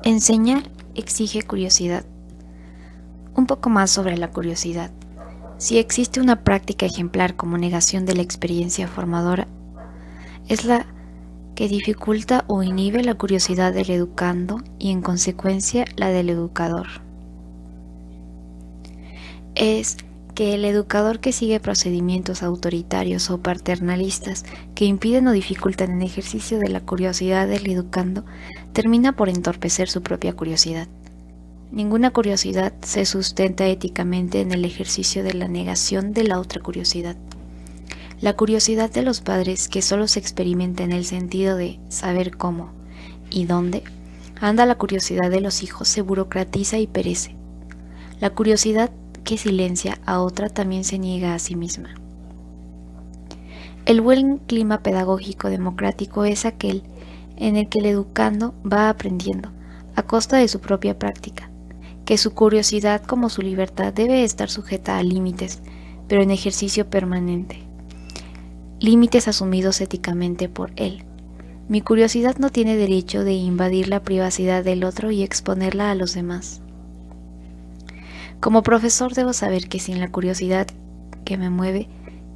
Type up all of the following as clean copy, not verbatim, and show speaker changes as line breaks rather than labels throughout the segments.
Enseñar exige curiosidad. Un poco más sobre la curiosidad. Si existe una práctica ejemplar como negación de la experiencia formadora, es la que dificulta o inhibe la curiosidad del educando y en consecuencia la del educador. Es que el educador que sigue procedimientos autoritarios o paternalistas que impiden o dificultan el ejercicio de la curiosidad del educando termina por entorpecer su propia curiosidad. Ninguna curiosidad se sustenta éticamente en el ejercicio de la negación de la otra curiosidad. La curiosidad de los padres, que solo se experimenta en el sentido de saber cómo y dónde, anda la curiosidad de los hijos, se burocratiza y perece. La curiosidad que silencia a otra también se niega a sí misma. El buen clima pedagógico democrático es aquel en el que el educando va aprendiendo, a costa de su propia práctica, que su curiosidad como su libertad debe estar sujeta a límites, pero en ejercicio permanente. Límites asumidos éticamente por él. Mi curiosidad no tiene derecho de invadir la privacidad del otro y exponerla a los demás. Como profesor debo saber que sin la curiosidad que me mueve,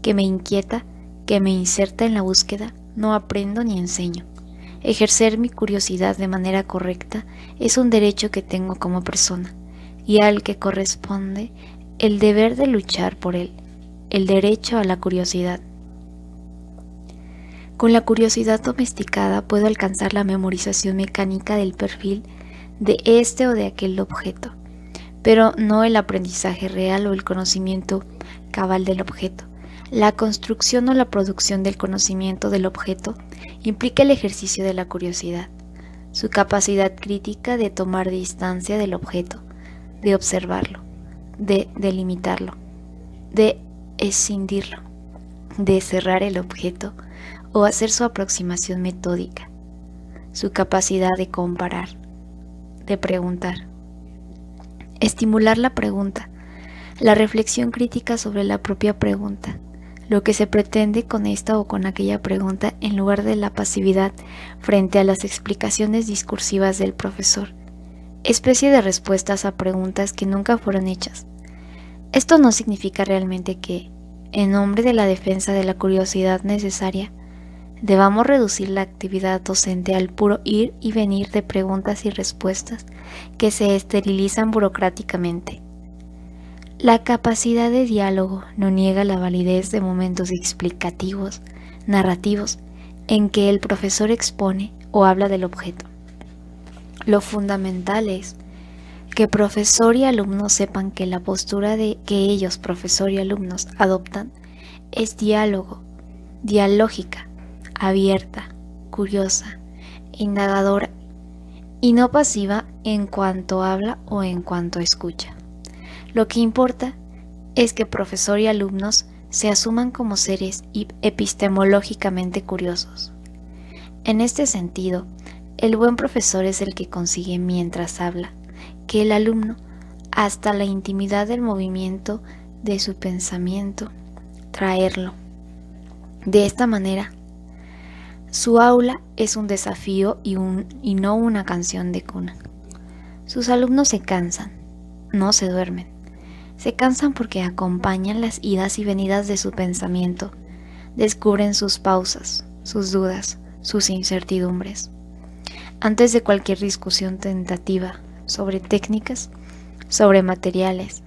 que me inquieta, que me inserta en la búsqueda, no aprendo ni enseño. Ejercer mi curiosidad de manera correcta es un derecho que tengo como persona y al que corresponde el deber de luchar por él, el derecho a la curiosidad. Con la curiosidad domesticada puedo alcanzar la memorización mecánica del perfil de este o de aquel objeto, pero no el aprendizaje real o el conocimiento cabal del objeto. La construcción o la producción del conocimiento del objeto implica el ejercicio de la curiosidad, su capacidad crítica de tomar distancia del objeto, de observarlo, de delimitarlo, de escindirlo, de cerrar el objeto o hacer su aproximación metódica, su capacidad de comparar, de preguntar. Estimular la pregunta, la reflexión crítica sobre la propia pregunta, lo que se pretende con esta o con aquella pregunta en lugar de la pasividad frente a las explicaciones discursivas del profesor, especie de respuestas a preguntas que nunca fueron hechas. Esto no significa realmente que, en nombre de la defensa de la curiosidad necesaria, debamos reducir la actividad docente al puro ir y venir de preguntas y respuestas que se esterilizan burocráticamente. La capacidad de diálogo no niega la validez de momentos explicativos, narrativos, en que el profesor expone o habla del objeto. Lo fundamental es que profesor y alumno sepan que la postura que ellos, profesor y alumnos, adoptan es diálogo, dialógica, abierta, curiosa, indagadora y no pasiva en cuanto habla o en cuanto escucha. Lo que importa es que profesor y alumnos se asuman como seres epistemológicamente curiosos. En este sentido, el buen profesor es el que consigue mientras habla que el alumno, hasta la intimidad del movimiento de su pensamiento, traerlo. De esta manera, su aula es un desafío y no una canción de cuna. Sus alumnos se cansan, no se duermen. Se cansan porque acompañan las idas y venidas de su pensamiento, descubren sus pausas, sus dudas, sus incertidumbres. Antes de cualquier discusión tentativa sobre técnicas, sobre materiales,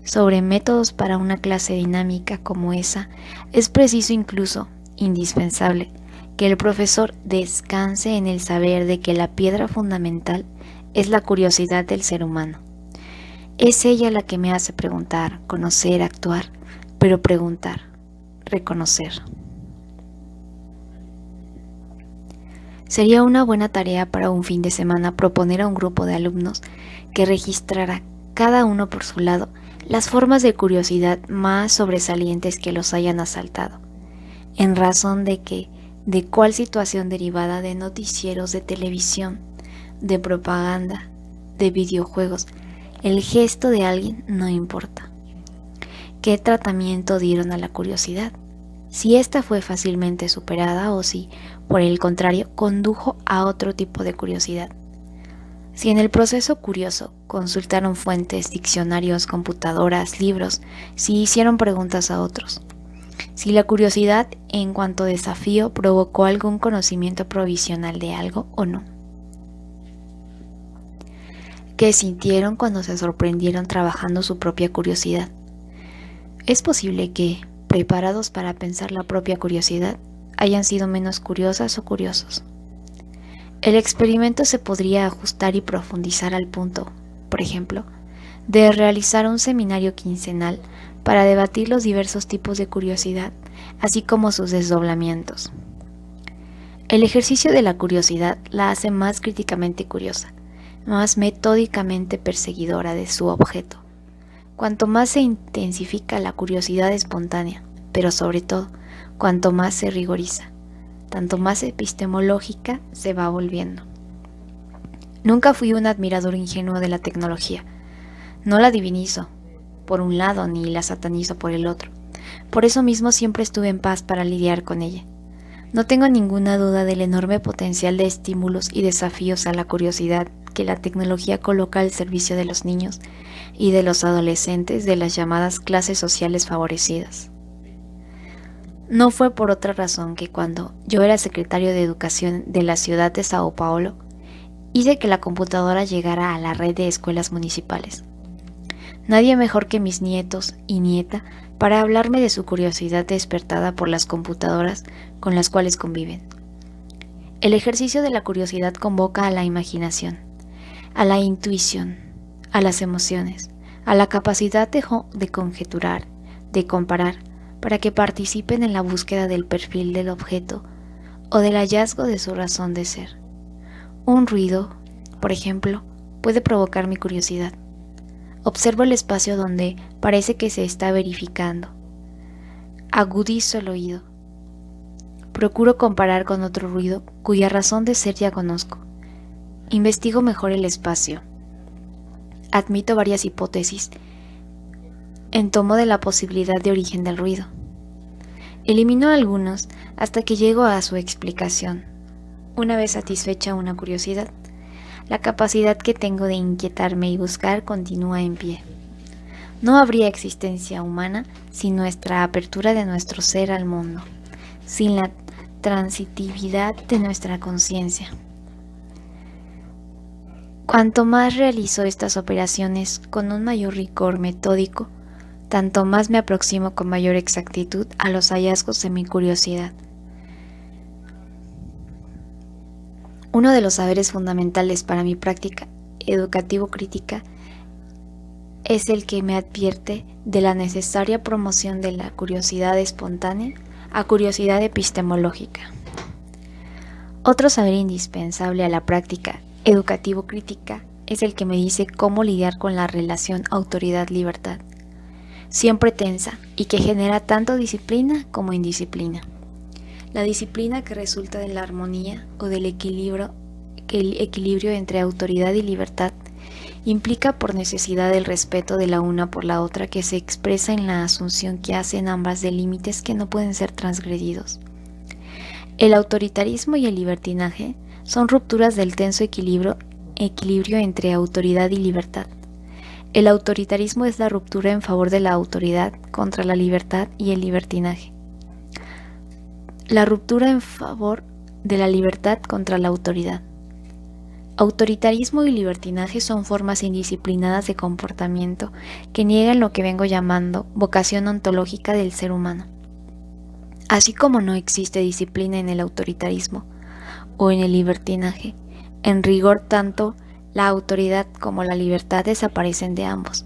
sobre métodos para una clase dinámica como esa, es preciso incluso, indispensable, que el profesor descanse en el saber de que la piedra fundamental es la curiosidad del ser humano. Es ella la que me hace preguntar, conocer, actuar, pero preguntar, reconocer. Sería una buena tarea para un fin de semana proponer a un grupo de alumnos que registrara, cada uno por su lado, las formas de curiosidad más sobresalientes que los hayan asaltado, en razón de que, de cuál situación derivada de noticieros de televisión, de propaganda, de videojuegos, el gesto de alguien no importa. ¿Qué tratamiento dieron a la curiosidad? Si ésta fue fácilmente superada o si, por el contrario, condujo a otro tipo de curiosidad. Si en el proceso curioso consultaron fuentes, diccionarios, computadoras, libros, si hicieron preguntas a otros, si la curiosidad en cuanto desafío provocó algún conocimiento provisional de algo o no. ¿Qué sintieron cuando se sorprendieron trabajando su propia curiosidad? Es posible que, preparados para pensar la propia curiosidad, hayan sido menos curiosas o curiosos. El experimento se podría ajustar y profundizar al punto, por ejemplo, de realizar un seminario quincenal para debatir los diversos tipos de curiosidad, así como sus desdoblamientos. El ejercicio de la curiosidad la hace más críticamente curiosa, más metódicamente perseguidora de su objeto. Cuanto más se intensifica la curiosidad espontánea, pero sobre todo, cuanto más se rigoriza, tanto más epistemológica se va volviendo. Nunca fui un admirador ingenuo de la tecnología. No la divinizo por un lado ni la satanizo por el otro. Por eso mismo siempre estuve en paz para lidiar con ella. No tengo ninguna duda del enorme potencial de estímulos y desafíos a la curiosidad que la tecnología coloca al servicio de los niños y de los adolescentes de las llamadas clases sociales favorecidas. No fue por otra razón que cuando yo era secretario de Educación de la ciudad de Sao Paulo, hice que la computadora llegara a la red de escuelas municipales. Nadie mejor que mis nietos y nieta para hablarme de su curiosidad despertada por las computadoras con las cuales conviven. El ejercicio de la curiosidad convoca a la imaginación, a la intuición, a las emociones, a la capacidad de conjeturar, de comparar, para que participen en la búsqueda del perfil del objeto o del hallazgo de su razón de ser. Un ruido, por ejemplo, puede provocar mi curiosidad. Observo el espacio donde parece que se está verificando. Agudizo el oído. Procuro comparar con otro ruido cuya razón de ser ya conozco. Investigo mejor el espacio. Admito varias hipótesis en tomo de la posibilidad de origen del ruido. Elimino algunos hasta que llego a su explicación. Una vez satisfecha una curiosidad, la capacidad que tengo de inquietarme y buscar continúa en pie. No habría existencia humana sin nuestra apertura de nuestro ser al mundo, sin la transitividad de nuestra conciencia. Cuanto más realizo estas operaciones con un mayor rigor metódico, tanto más me aproximo con mayor exactitud a los hallazgos de mi curiosidad. Uno de los saberes fundamentales para mi práctica educativo-crítica es el que me advierte de la necesaria promoción de la curiosidad espontánea a curiosidad epistemológica. Otro saber indispensable a la práctica educativo-crítica es el que me dice cómo lidiar con la relación autoridad-libertad, siempre tensa y que genera tanto disciplina como indisciplina. La disciplina que resulta de la armonía o del equilibrio entre autoridad y libertad implica por necesidad el respeto de la una por la otra que se expresa en la asunción que hacen ambas de límites que no pueden ser transgredidos. El autoritarismo y el libertinaje son rupturas del tenso equilibrio entre autoridad y libertad. El autoritarismo es la ruptura en favor de la autoridad contra la libertad y el libertinaje. La ruptura en favor de la libertad contra la autoridad. Autoritarismo y libertinaje son formas indisciplinadas de comportamiento que niegan lo que vengo llamando vocación ontológica del ser humano. Así como no existe disciplina en el autoritarismo o en el libertinaje, en rigor tanto la autoridad como la libertad desaparecen de ambos.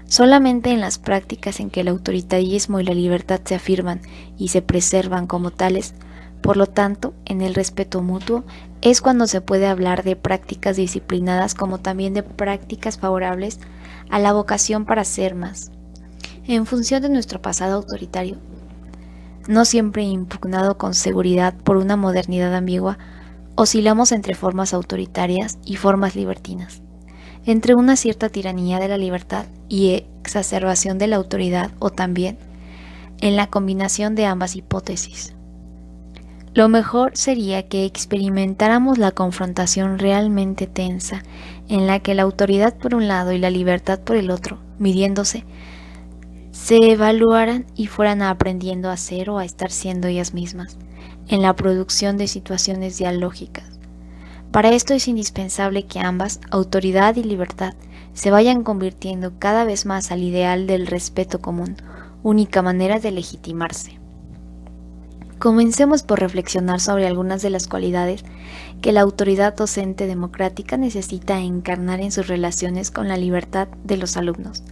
Solamente en las prácticas en que el autoritarismo y la libertad se afirman y se preservan como tales, por lo tanto, en el respeto mutuo, es cuando se puede hablar de prácticas disciplinadas como también de prácticas favorables a la vocación para ser más. En función de nuestro pasado autoritario, no siempre impugnado con seguridad por una modernidad ambigua, oscilamos entre formas autoritarias y formas libertinas, entre una cierta tiranía de la libertad y exacerbación de la autoridad o también en la combinación de ambas hipótesis. Lo mejor sería que experimentáramos la confrontación realmente tensa, en la que la autoridad por un lado y la libertad por el otro, midiéndose, se evaluaran y fueran aprendiendo a ser o a estar siendo ellas mismas, en la producción de situaciones dialógicas. Para esto es indispensable que ambas, autoridad y libertad, se vayan convirtiendo cada vez más al ideal del respeto común, única manera de legitimarse. Comencemos por reflexionar sobre algunas de las cualidades que la autoridad docente democrática necesita encarnar en sus relaciones con la libertad de los alumnos.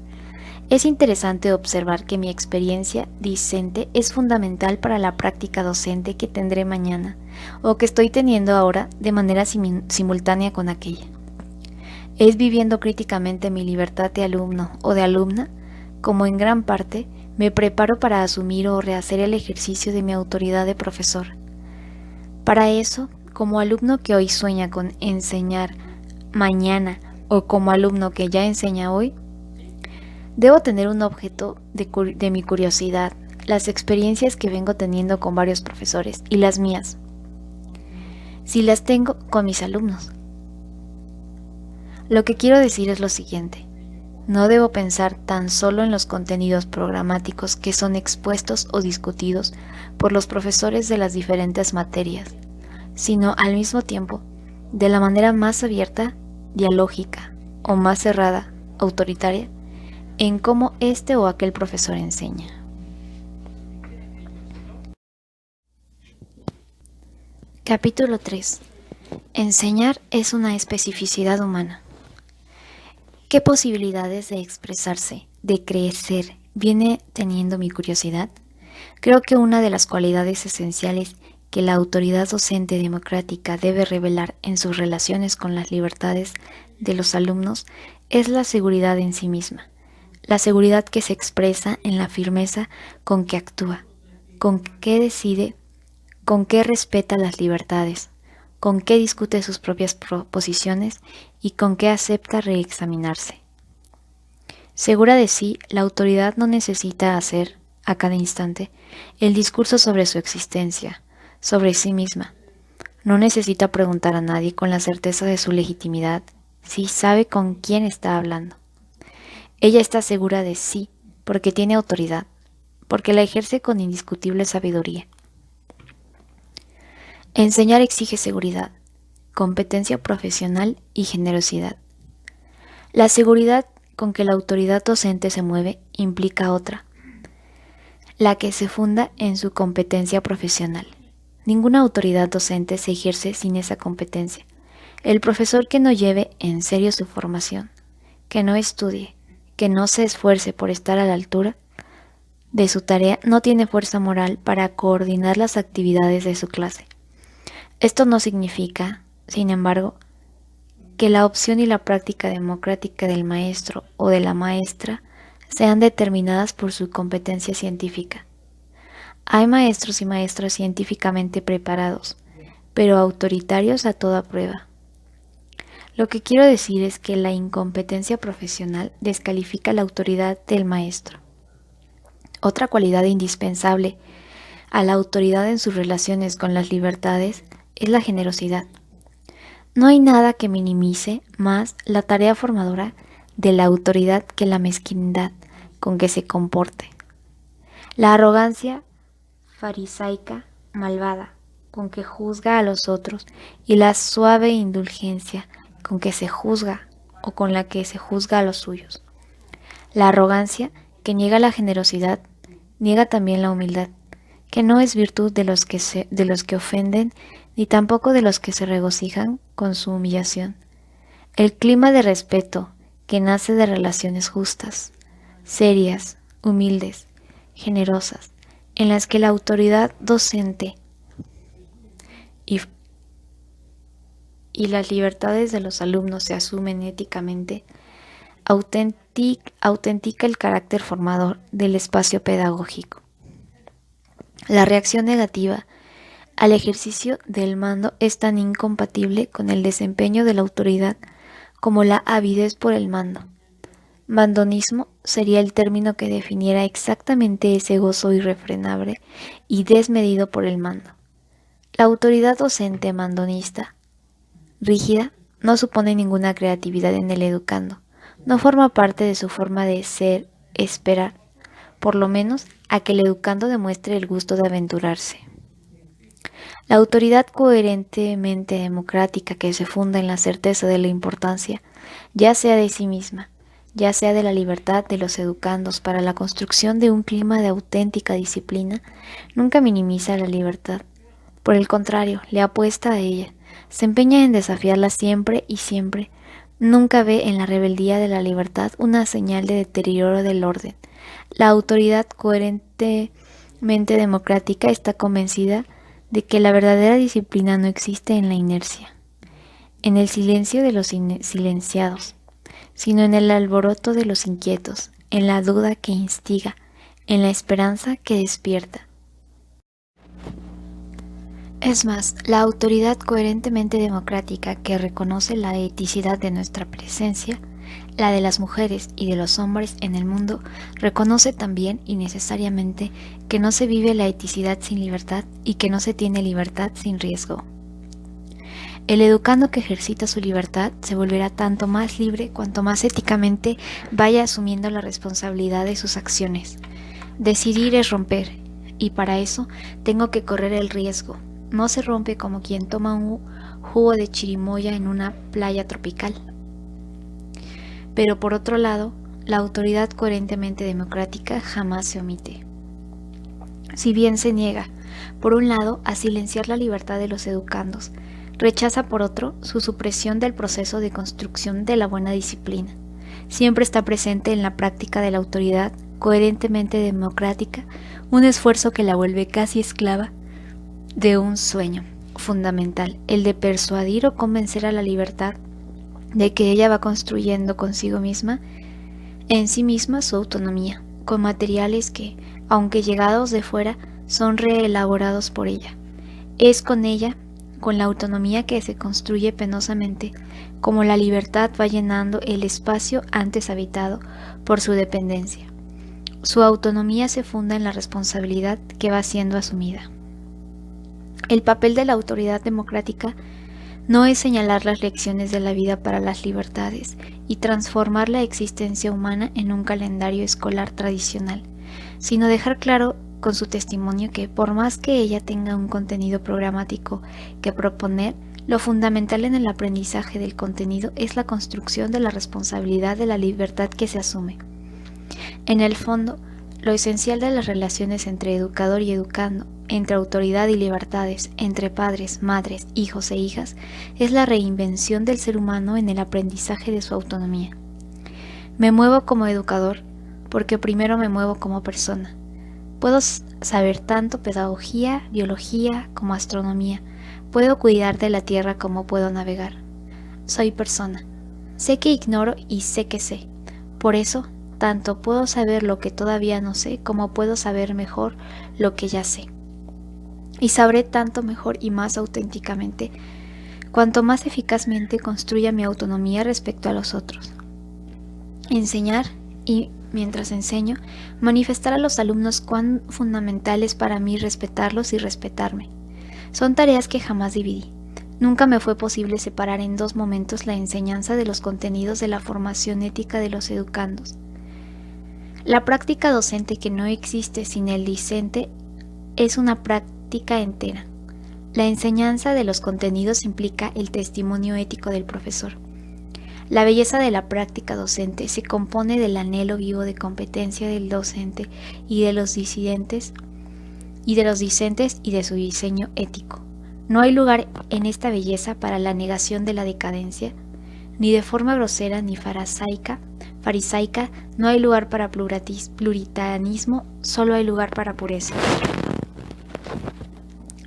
Es interesante observar que mi experiencia discente es fundamental para la práctica docente que tendré mañana, o que estoy teniendo ahora de manera simultánea con aquella. Es viviendo críticamente mi libertad de alumno o de alumna, como en gran parte me preparo para asumir o rehacer el ejercicio de mi autoridad de profesor. Para eso, como alumno que hoy sueña con enseñar mañana o como alumno que ya enseña hoy, debo tener un objeto de mi curiosidad, las experiencias que vengo teniendo con varios profesores y las mías, si las tengo con mis alumnos. Lo que quiero decir es lo siguiente: no debo pensar tan solo en los contenidos programáticos que son expuestos o discutidos por los profesores de las diferentes materias, sino al mismo tiempo, de la manera más abierta, dialógica, o más cerrada, autoritaria, en cómo este o aquel profesor enseña. Capítulo 3. Enseñar es una especificidad humana. ¿Qué posibilidades de expresarse, de crecer, viene teniendo mi curiosidad? Creo que una de las cualidades esenciales que la autoridad docente democrática debe revelar en sus relaciones con las libertades de los alumnos es la seguridad en sí misma, la seguridad que se expresa en la firmeza con que actúa, con que decide, con que respeta las libertades, con que discute sus propias proposiciones y con que acepta reexaminarse. Segura de sí, la autoridad no necesita hacer, a cada instante, el discurso sobre su existencia, sobre sí misma. No necesita preguntar a nadie con la certeza de su legitimidad si sabe con quién está hablando. Ella está segura de sí porque tiene autoridad, porque la ejerce con indiscutible sabiduría. Enseñar exige seguridad, competencia profesional y generosidad. La seguridad con que la autoridad docente se mueve implica otra, la que se funda en su competencia profesional. Ninguna autoridad docente se ejerce sin esa competencia. El profesor que no lleve en serio su formación, que no estudie, que no se esfuerce por estar a la altura de su tarea, no tiene fuerza moral para coordinar las actividades de su clase. Esto no significa, sin embargo, que la opción y la práctica democrática del maestro o de la maestra sean determinadas por su competencia científica. Hay maestros y maestras científicamente preparados, pero autoritarios a toda prueba. Lo que quiero decir es que la incompetencia profesional descalifica la autoridad del maestro. Otra cualidad indispensable a la autoridad en sus relaciones con las libertades es la generosidad. No hay nada que minimice más la tarea formadora de la autoridad que la mezquindad con que se comporte. La arrogancia farisaica, malvada, con que juzga a los otros, y la suave indulgencia con que se juzga o con la que se juzga a los suyos. La arrogancia, que niega la generosidad, niega también la humildad, que no es virtud de los que ofenden, ni tampoco de los que se regocijan con su humillación. El clima de respeto que nace de relaciones justas, serias, humildes, generosas, en las que la autoridad docente y las libertades de los alumnos se asumen éticamente, autentica el carácter formador del espacio pedagógico. La reacción negativa al ejercicio del mando es tan incompatible con el desempeño de la autoridad como la avidez por el mando. Mandonismo sería el término que definiera exactamente ese gozo irrefrenable y desmedido por el mando. La autoridad docente mandonista, rígida, no supone ninguna creatividad en el educando, no forma parte de su forma de ser, esperar, por lo menos a que el educando demuestre el gusto de aventurarse. La autoridad coherentemente democrática que se funda en la certeza de la importancia, ya sea de sí misma, ya sea de la libertad de los educandos para la construcción de un clima de auténtica disciplina, nunca minimiza la libertad. Por el contrario, le apuesta a ella, se empeña en desafiarla siempre y siempre. Nunca ve en la rebeldía de la libertad una señal de deterioro del orden. La autoridad coherentemente democrática está convencida de que la verdadera disciplina no existe en la inercia, en el silencio de los silenciados, sino en el alboroto de los inquietos, en la duda que instiga, en la esperanza que despierta. Es más, la autoridad coherentemente democrática que reconoce la eticidad de nuestra presencia, la de las mujeres y de los hombres en el mundo, reconoce también y necesariamente que no se vive la eticidad sin libertad y que no se tiene libertad sin riesgo. El educando que ejercita su libertad se volverá tanto más libre cuanto más éticamente vaya asumiendo la responsabilidad de sus acciones. Decidir es romper, y para eso tengo que correr el riesgo. No se rompe como quien toma un jugo de chirimoya en una playa tropical. Pero por otro lado, la autoridad coherentemente democrática jamás se omite. Si bien se niega, por un lado, a silenciar la libertad de los educandos, rechaza por otro su supresión del proceso de construcción de la buena disciplina. Siempre está presente en la práctica de la autoridad coherentemente democrática un esfuerzo que la vuelve casi esclava de un sueño fundamental, el de persuadir o convencer a la libertad de que ella va construyendo consigo misma, en sí misma su autonomía, con materiales que, aunque llegados de fuera, son reelaborados por ella. Es con ella, con la autonomía que se construye penosamente, como la libertad va llenando el espacio antes habitado por su dependencia. Su autonomía se funda en la responsabilidad que va siendo asumida. El papel de la autoridad democrática no es señalar las lecciones de la vida para las libertades y transformar la existencia humana en un calendario escolar tradicional, sino dejar claro con su testimonio que, por más que ella tenga un contenido programático que proponer, lo fundamental en el aprendizaje del contenido es la construcción de la responsabilidad de la libertad que se asume. En el fondo, lo esencial de las relaciones entre educador y educando, entre autoridad y libertades, entre padres, madres, hijos e hijas, es la reinvención del ser humano en el aprendizaje de su autonomía. Me muevo como educador porque primero me muevo como persona. Puedo saber tanto pedagogía, biología como astronomía. Puedo cuidar de la tierra como puedo navegar. Soy persona. Sé que ignoro y sé que sé. Por eso, tanto puedo saber lo que todavía no sé como puedo saber mejor lo que ya sé. Y sabré tanto mejor y más auténticamente, cuanto más eficazmente construya mi autonomía respecto a los otros. Enseñar y, mientras enseño, manifestar a los alumnos cuán fundamental es para mí respetarlos y respetarme. Son tareas que jamás dividí. Nunca me fue posible separar en dos momentos la enseñanza de los contenidos de la formación ética de los educandos. La práctica docente que no existe sin el discente es una práctica entera. La enseñanza de los contenidos implica el testimonio ético del profesor. La belleza de la práctica docente se compone del anhelo vivo de competencia del docente y de los discentes y de su diseño ético. No hay lugar en esta belleza para la negación de la decadencia, ni de forma grosera ni farisaica, no hay lugar para puritanismo, solo hay lugar para pureza.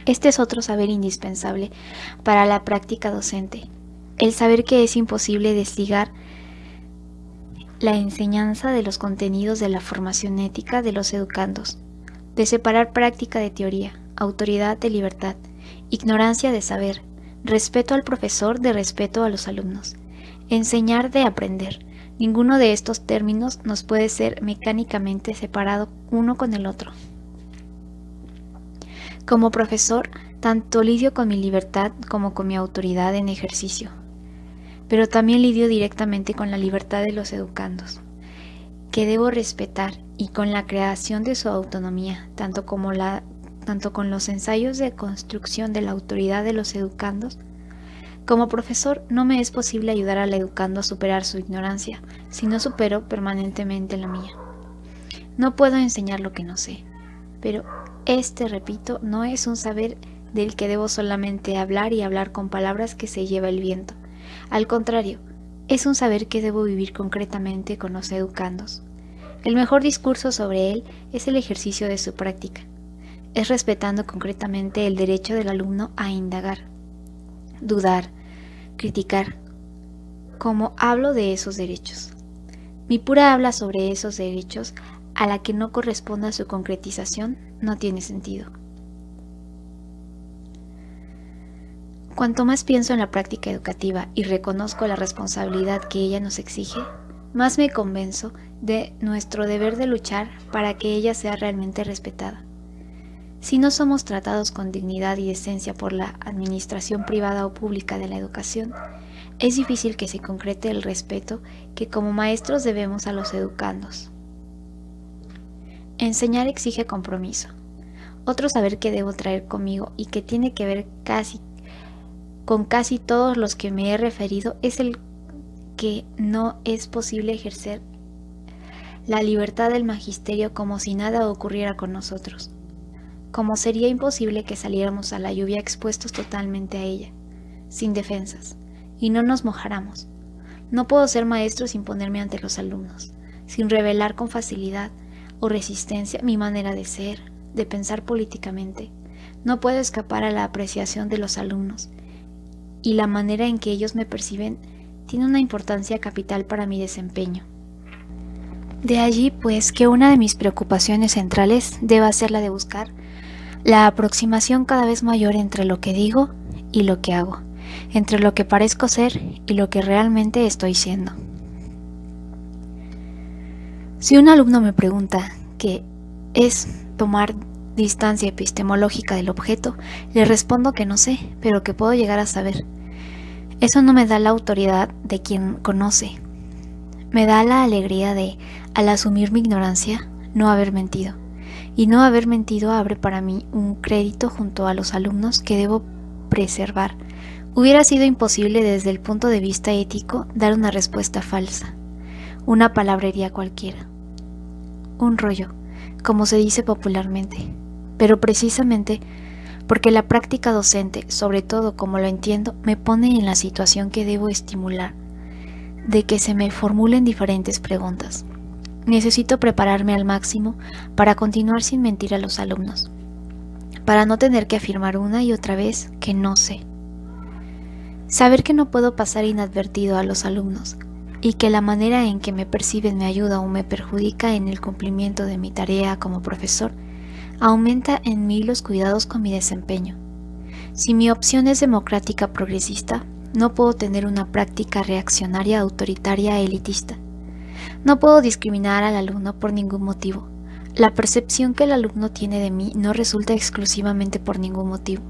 Este es otro saber indispensable para la práctica docente, el saber que es imposible desligar la enseñanza de los contenidos de la formación ética de los educandos, de separar práctica de teoría, autoridad de libertad, ignorancia de saber, respeto al profesor de respeto a los alumnos, enseñar de aprender. Ninguno de estos términos nos puede ser mecánicamente separado uno con el otro. Como profesor, Tanto lidio con mi libertad como con mi autoridad en ejercicio, pero también lidio directamente con la libertad de los educandos, que debo respetar, y con la creación de su autonomía, tanto con los ensayos de construcción de la autoridad de los educandos. Como profesor, no me es posible ayudar al educando a superar su ignorancia, si no supero permanentemente la mía. No puedo enseñar lo que no sé, pero repito, no es un saber del que debo solamente hablar y hablar con palabras que se lleva el viento. Al contrario, es un saber que debo vivir concretamente con los educandos. El mejor discurso sobre él es el ejercicio de su práctica. Es respetando concretamente el derecho del alumno a indagar, dudar, criticar. Como hablo de esos derechos. Mi pura habla sobre esos derechos a la que no corresponda su concretización no tiene sentido. Cuanto más pienso en la práctica educativa y reconozco la responsabilidad que ella nos exige, más me convenzo de nuestro deber de luchar para que ella sea realmente respetada. Si no somos tratados con dignidad y decencia por la administración privada o pública de la educación, es difícil que se concrete el respeto que como maestros debemos a los educandos. Enseñar exige compromiso. Otro saber que debo traer conmigo y que tiene que ver con casi todos los que me he referido es el que no es posible ejercer la libertad del magisterio como si nada ocurriera con nosotros, como sería imposible que saliéramos a la lluvia expuestos totalmente a ella, sin defensas, y no nos mojáramos. No puedo ser maestro sin ponerme ante los alumnos, sin revelar con facilidad o resistencia mi manera de ser, de pensar políticamente. No puedo escapar a la apreciación de los alumnos, y la manera en que ellos me perciben tiene una importancia capital para mi desempeño. De allí, pues, que una de mis preocupaciones centrales deba ser la de buscar la aproximación cada vez mayor entre lo que digo y lo que hago, entre lo que parezco ser y lo que realmente estoy siendo. Si un alumno me pregunta qué es tomar distancia epistemológica del objeto, le respondo que no sé, pero que puedo llegar a saber. Eso no me da la autoridad de quien conoce. Me da la alegría de, al asumir mi ignorancia, no haber mentido. Y no haber mentido abre para mí un crédito junto a los alumnos que debo preservar. Hubiera sido imposible desde el punto de vista ético dar una respuesta falsa, una palabrería cualquiera, un rollo, como se dice popularmente. Pero precisamente porque la práctica docente, sobre todo como lo entiendo, me pone en la situación que debo estimular, de que se me formulen diferentes preguntas. Necesito prepararme al máximo para continuar sin mentir a los alumnos, para no tener que afirmar una y otra vez que no sé. Saber que no puedo pasar inadvertido a los alumnos y que la manera en que me perciben me ayuda o me perjudica en el cumplimiento de mi tarea como profesor, aumenta en mí los cuidados con mi desempeño. Si mi opción es democrática progresista, no puedo tener una práctica reaccionaria, autoritaria, elitista. No puedo discriminar al alumno por ningún motivo. La percepción que el alumno tiene de mí no resulta exclusivamente por ningún motivo,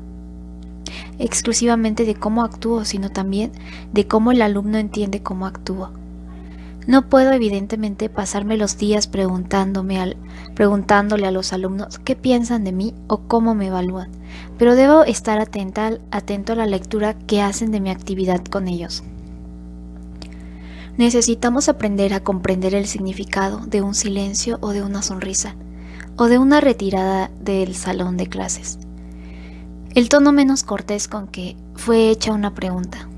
exclusivamente de cómo actúo, sino también de cómo el alumno entiende cómo actúo. No puedo evidentemente pasarme los días preguntándole a los alumnos qué piensan de mí o cómo me evalúan, pero debo estar atento a la lectura que hacen de mi actividad con ellos. Necesitamos aprender a comprender el significado de un silencio o de una sonrisa, o de una retirada del salón de clases. El tono menos cortés con que fue hecha una pregunta.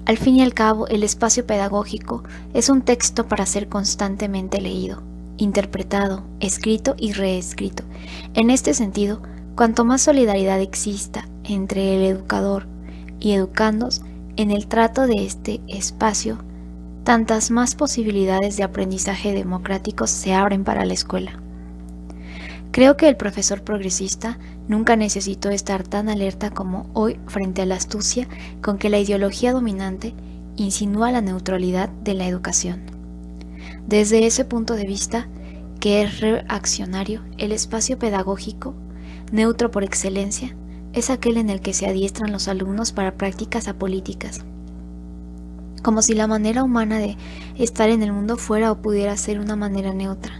Al fin y al cabo, el espacio pedagógico es un texto para ser constantemente leído, interpretado, escrito y reescrito. En este sentido, cuanto más solidaridad exista entre el educador y educandos en el trato de este espacio, tantas más posibilidades de aprendizaje democráticos se abren para la escuela. Creo que el profesor progresista nunca necesitó estar tan alerta como hoy frente a la astucia con que la ideología dominante insinúa la neutralidad de la educación. Desde ese punto de vista, que es reaccionario, el espacio pedagógico, neutro por excelencia, es aquel en el que se adiestran los alumnos para prácticas apolíticas, como si la manera humana de estar en el mundo fuera o pudiera ser una manera neutra.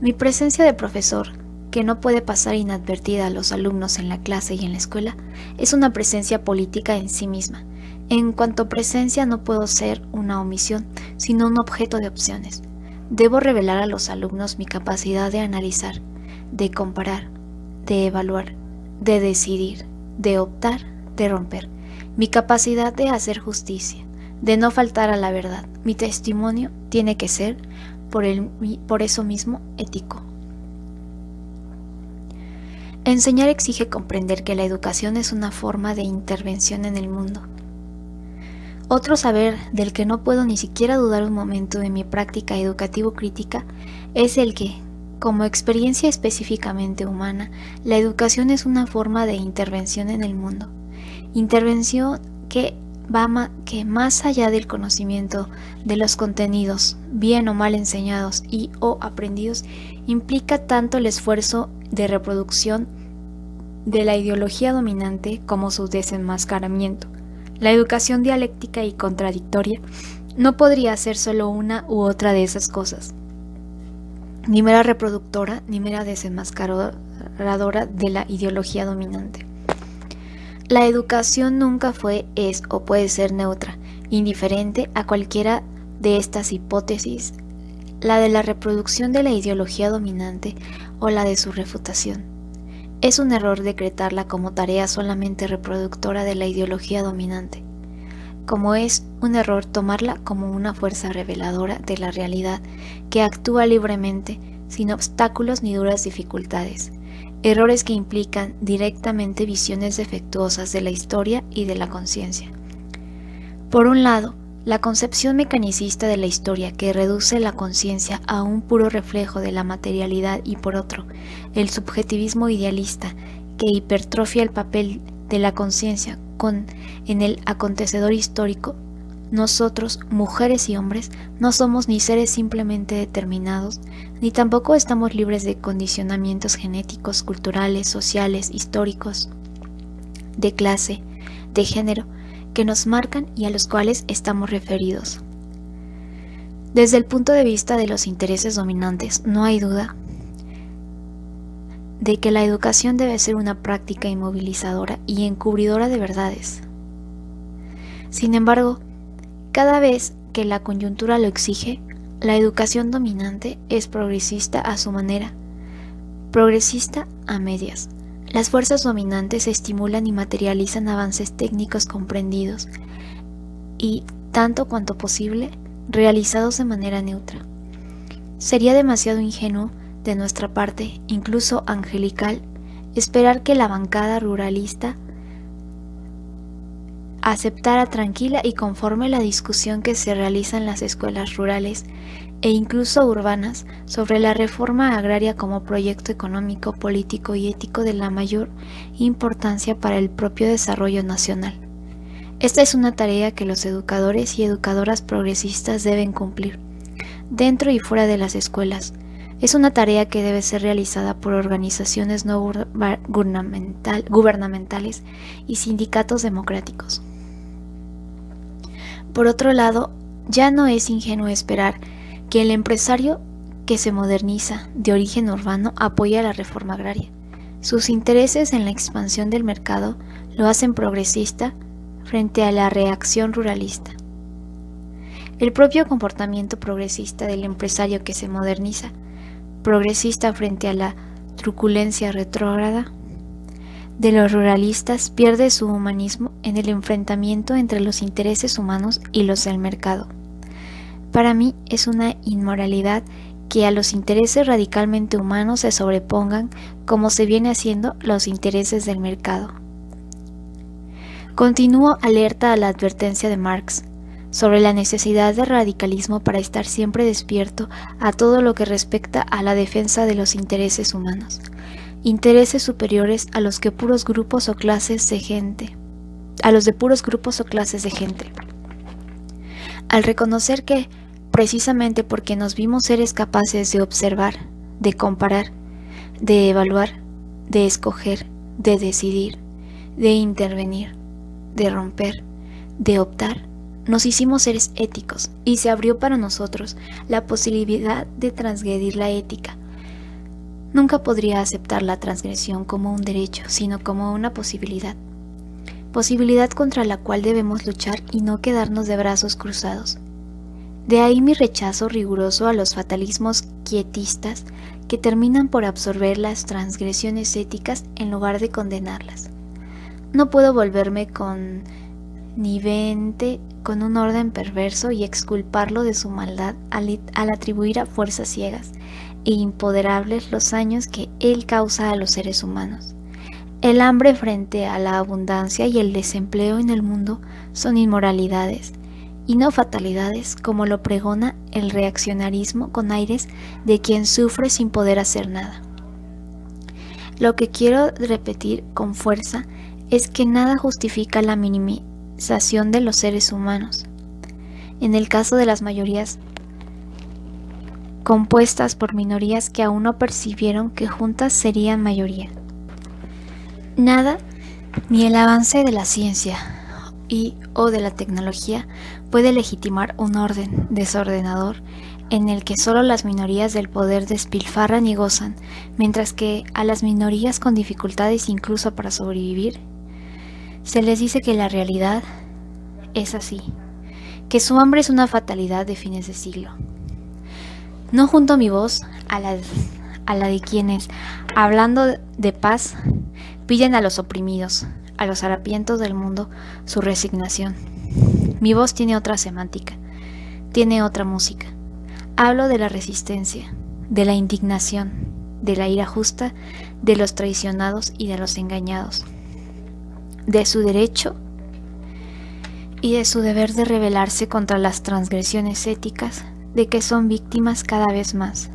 Mi presencia de profesor, que no puede pasar inadvertida a los alumnos en la clase y en la escuela, es una presencia política en sí misma. En cuanto presencia no puedo ser una omisión, sino un objeto de opciones. Debo revelar a los alumnos mi capacidad de analizar, de comparar, de evaluar, de decidir, de optar, de romper, mi capacidad de hacer justicia, de no faltar a la verdad. Mi testimonio tiene que ser, por eso mismo, ético. Enseñar exige comprender que la educación es una forma de intervención en el mundo. Otro saber del que no puedo ni siquiera dudar un momento de mi práctica educativo-crítica es el que, como experiencia específicamente humana, la educación es una forma de intervención en el mundo. Intervención que más allá del conocimiento de los contenidos, bien o mal enseñados y o aprendidos, implica tanto el esfuerzo de reproducción de la ideología dominante como su desenmascaramiento. La educación dialéctica y contradictoria no podría ser solo una u otra de esas cosas, ni mera reproductora ni mera desenmascaradora de la ideología dominante. La educación nunca fue, es o puede ser neutra, indiferente a cualquiera de estas hipótesis, la de la reproducción de la ideología dominante o la de su refutación. Es un error decretarla como tarea solamente reproductora de la ideología dominante, como es un error tomarla como una fuerza reveladora de la realidad que actúa libremente, sin obstáculos ni duras dificultades. Errores que implican directamente visiones defectuosas de la historia y de la conciencia. Por un lado, la concepción mecanicista de la historia que reduce la conciencia a un puro reflejo de la materialidad y por otro, el subjetivismo idealista que hipertrofia el papel de la conciencia en el acontecedor histórico. Nosotros, mujeres y hombres, no somos ni seres simplemente determinados, ni tampoco estamos libres de condicionamientos genéticos, culturales, sociales, históricos, de clase, de género, que nos marcan y a los cuales estamos referidos. Desde el punto de vista de los intereses dominantes, no hay duda de que la educación debe ser una práctica inmovilizadora y encubridora de verdades. Sin embargo, cada vez que la coyuntura lo exige, la educación dominante es progresista a su manera, progresista a medias. Las fuerzas dominantes estimulan y materializan avances técnicos comprendidos y, tanto cuanto posible, realizados de manera neutra. Sería demasiado ingenuo de nuestra parte, incluso angelical, esperar que la bancada ruralista aceptara tranquila y conforme la discusión que se realiza en las escuelas rurales e incluso urbanas sobre la reforma agraria como proyecto económico, político y ético de la mayor importancia para el propio desarrollo nacional. Esta es una tarea que los educadores y educadoras progresistas deben cumplir, dentro y fuera de las escuelas. Es una tarea que debe ser realizada por organizaciones no gubernamentales y sindicatos democráticos. Por otro lado, ya no es ingenuo esperar que el empresario que se moderniza de origen urbano apoye la reforma agraria. Sus intereses en la expansión del mercado lo hacen progresista frente a la reacción ruralista. El propio comportamiento progresista del empresario que se moderniza, progresista frente a la truculencia retrógrada de los ruralistas, pierde su humanismo en el enfrentamiento entre los intereses humanos y los del mercado. Para mí es una inmoralidad que a los intereses radicalmente humanos se sobrepongan, como se viene haciendo, los intereses del mercado. Continúo alerta a la advertencia de Marx sobre la necesidad de radicalismo para estar siempre despierto a todo lo que respecta a la defensa de los intereses humanos, intereses superiores a los que puros grupos o clases de gente, Al reconocer que, precisamente porque nos vimos seres capaces de observar, de comparar, de evaluar, de escoger, de decidir, de intervenir, de romper, de optar, nos hicimos seres éticos y se abrió para nosotros la posibilidad de transgredir la ética. Nunca podría aceptar la transgresión como un derecho, sino como una posibilidad. Posibilidad contra la cual debemos luchar y no quedarnos de brazos cruzados. De ahí mi rechazo riguroso a los fatalismos quietistas que terminan por absorber las transgresiones éticas en lugar de condenarlas. No puedo volverme connivente con un orden perverso y exculparlo de su maldad al atribuir a fuerzas ciegas e imponderables los daños que él causa a los seres humanos. El hambre frente a la abundancia y el desempleo en el mundo son inmoralidades y no fatalidades, como lo pregona el reaccionarismo con aires de quien sufre sin poder hacer nada. Lo que quiero repetir con fuerza es que nada justifica la minimización de los seres humanos. En el caso de las mayorías compuestas por minorías que aún no percibieron que juntas serían mayoría. Nada, ni el avance de la ciencia o de la tecnología puede legitimar un orden desordenador en el que solo las minorías del poder despilfarran y gozan, mientras que a las minorías con dificultades incluso para sobrevivir, se les dice que la realidad es así, que su hambre es una fatalidad de fines de siglo. No junto mi voz a la de quienes, hablando de paz, piden a los oprimidos, a los harapientos del mundo, su resignación. Mi voz tiene otra semántica, tiene otra música. Hablo de la resistencia, de la indignación, de la ira justa, de los traicionados y de los engañados, de su derecho y de su deber de rebelarse contra las transgresiones éticas de que son víctimas cada vez más.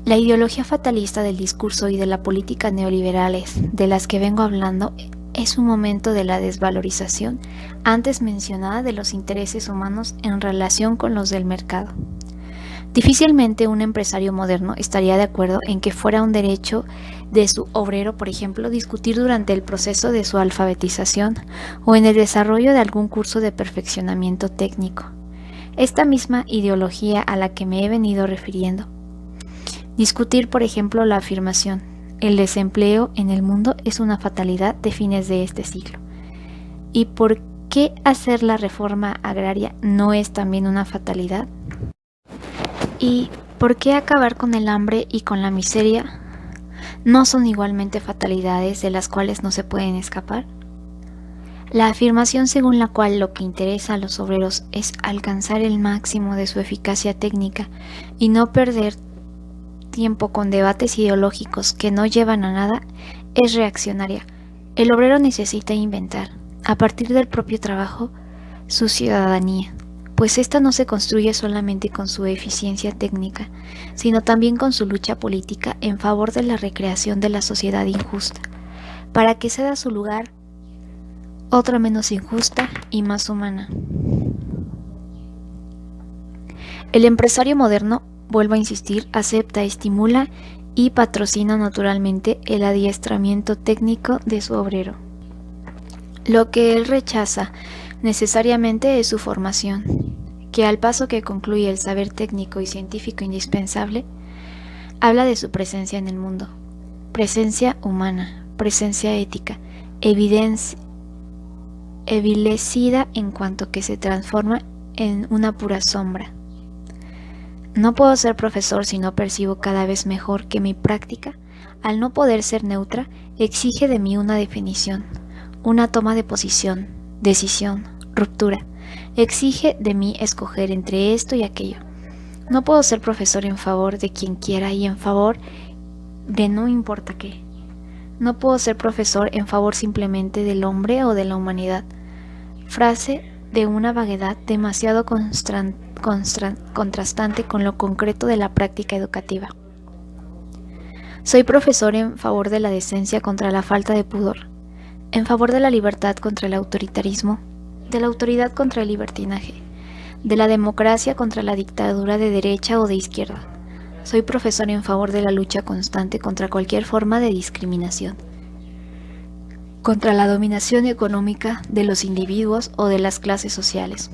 La ideología fatalista del discurso y de la política neoliberales de las que vengo hablando es un momento de la desvalorización antes mencionada de los intereses humanos en relación con los del mercado. Difícilmente un empresario moderno estaría de acuerdo en que fuera un derecho de su obrero, por ejemplo, discutir durante el proceso de su alfabetización o en el desarrollo de algún curso de perfeccionamiento técnico. Esta misma ideología a la que me he venido refiriendo. Discutir, por ejemplo, la afirmación, el desempleo en el mundo es una fatalidad de fines de este siglo. ¿Y por qué hacer la reforma agraria no es también una fatalidad? ¿Y por qué acabar con el hambre y con la miseria no son igualmente fatalidades de las cuales no se pueden escapar? La afirmación según la cual lo que interesa a los obreros es alcanzar el máximo de su eficacia técnica y no perder tiempo con debates ideológicos que no llevan a nada es reaccionaria. El obrero necesita inventar, a partir del propio trabajo, su ciudadanía, pues ésta no se construye solamente con su eficiencia técnica, sino también con su lucha política en favor de la recreación de la sociedad injusta, para que ceda su lugar otra menos injusta y más humana. El empresario moderno, vuelvo a insistir, acepta, estimula y patrocina naturalmente el adiestramiento técnico de su obrero. Lo que él rechaza necesariamente es su formación, que al paso que concluye el saber técnico y científico indispensable, habla de su presencia en el mundo, presencia humana, presencia ética, evilecida en cuanto que se transforma en una pura sombra. No puedo ser profesor si no percibo cada vez mejor que mi práctica, al no poder ser neutra, exige de mí una definición, una toma de posición, decisión, ruptura. Exige de mí escoger entre esto y aquello. No puedo ser profesor en favor de quien quiera y en favor de no importa qué. No puedo ser profesor en favor simplemente del hombre o de la humanidad. Frase de una vaguedad demasiado contrastante con lo concreto de la práctica educativa. Soy profesor en favor de la decencia contra la falta de pudor, en favor de la libertad contra el autoritarismo, de la autoridad contra el libertinaje, de la democracia contra la dictadura de derecha o de izquierda. Soy profesor en favor de la lucha constante contra cualquier forma de discriminación. contra la dominación económica de los individuos o de las clases sociales.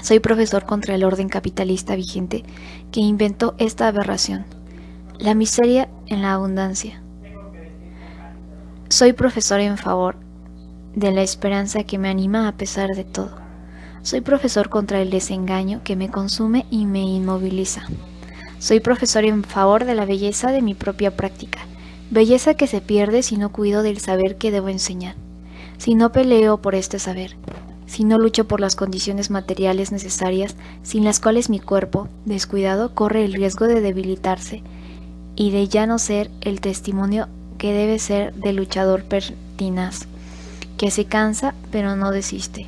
Soy profesor contra el orden capitalista vigente que inventó esta aberración, la miseria en la abundancia. Soy profesor en favor de la esperanza que me anima a pesar de todo. Soy profesor contra el desengaño que me consume y me inmoviliza. Soy profesor en favor de la belleza de mi propia práctica, belleza que se pierde si no cuido del saber que debo enseñar, si no peleo por este saber, si no lucho por las condiciones materiales necesarias sin las cuales mi cuerpo, descuidado, corre el riesgo de debilitarse y de ya no ser el testimonio que debe ser del luchador pertinaz, que se cansa pero no desiste.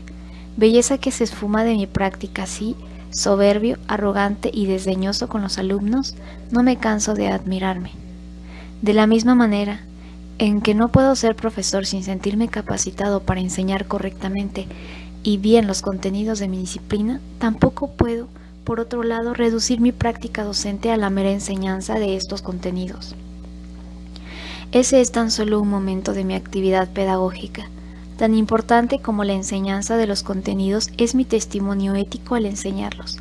Belleza que se esfuma de mi práctica, sí, soberbio, arrogante y desdeñoso con los alumnos, no me canso de admirarme. De la misma manera en que no puedo ser profesor sin sentirme capacitado para enseñar correctamente y bien los contenidos de mi disciplina, tampoco puedo, por otro lado, reducir mi práctica docente a la mera enseñanza de estos contenidos. Ese es tan solo un momento de mi actividad pedagógica. Tan importante como la enseñanza de los contenidos es mi testimonio ético al enseñarlos.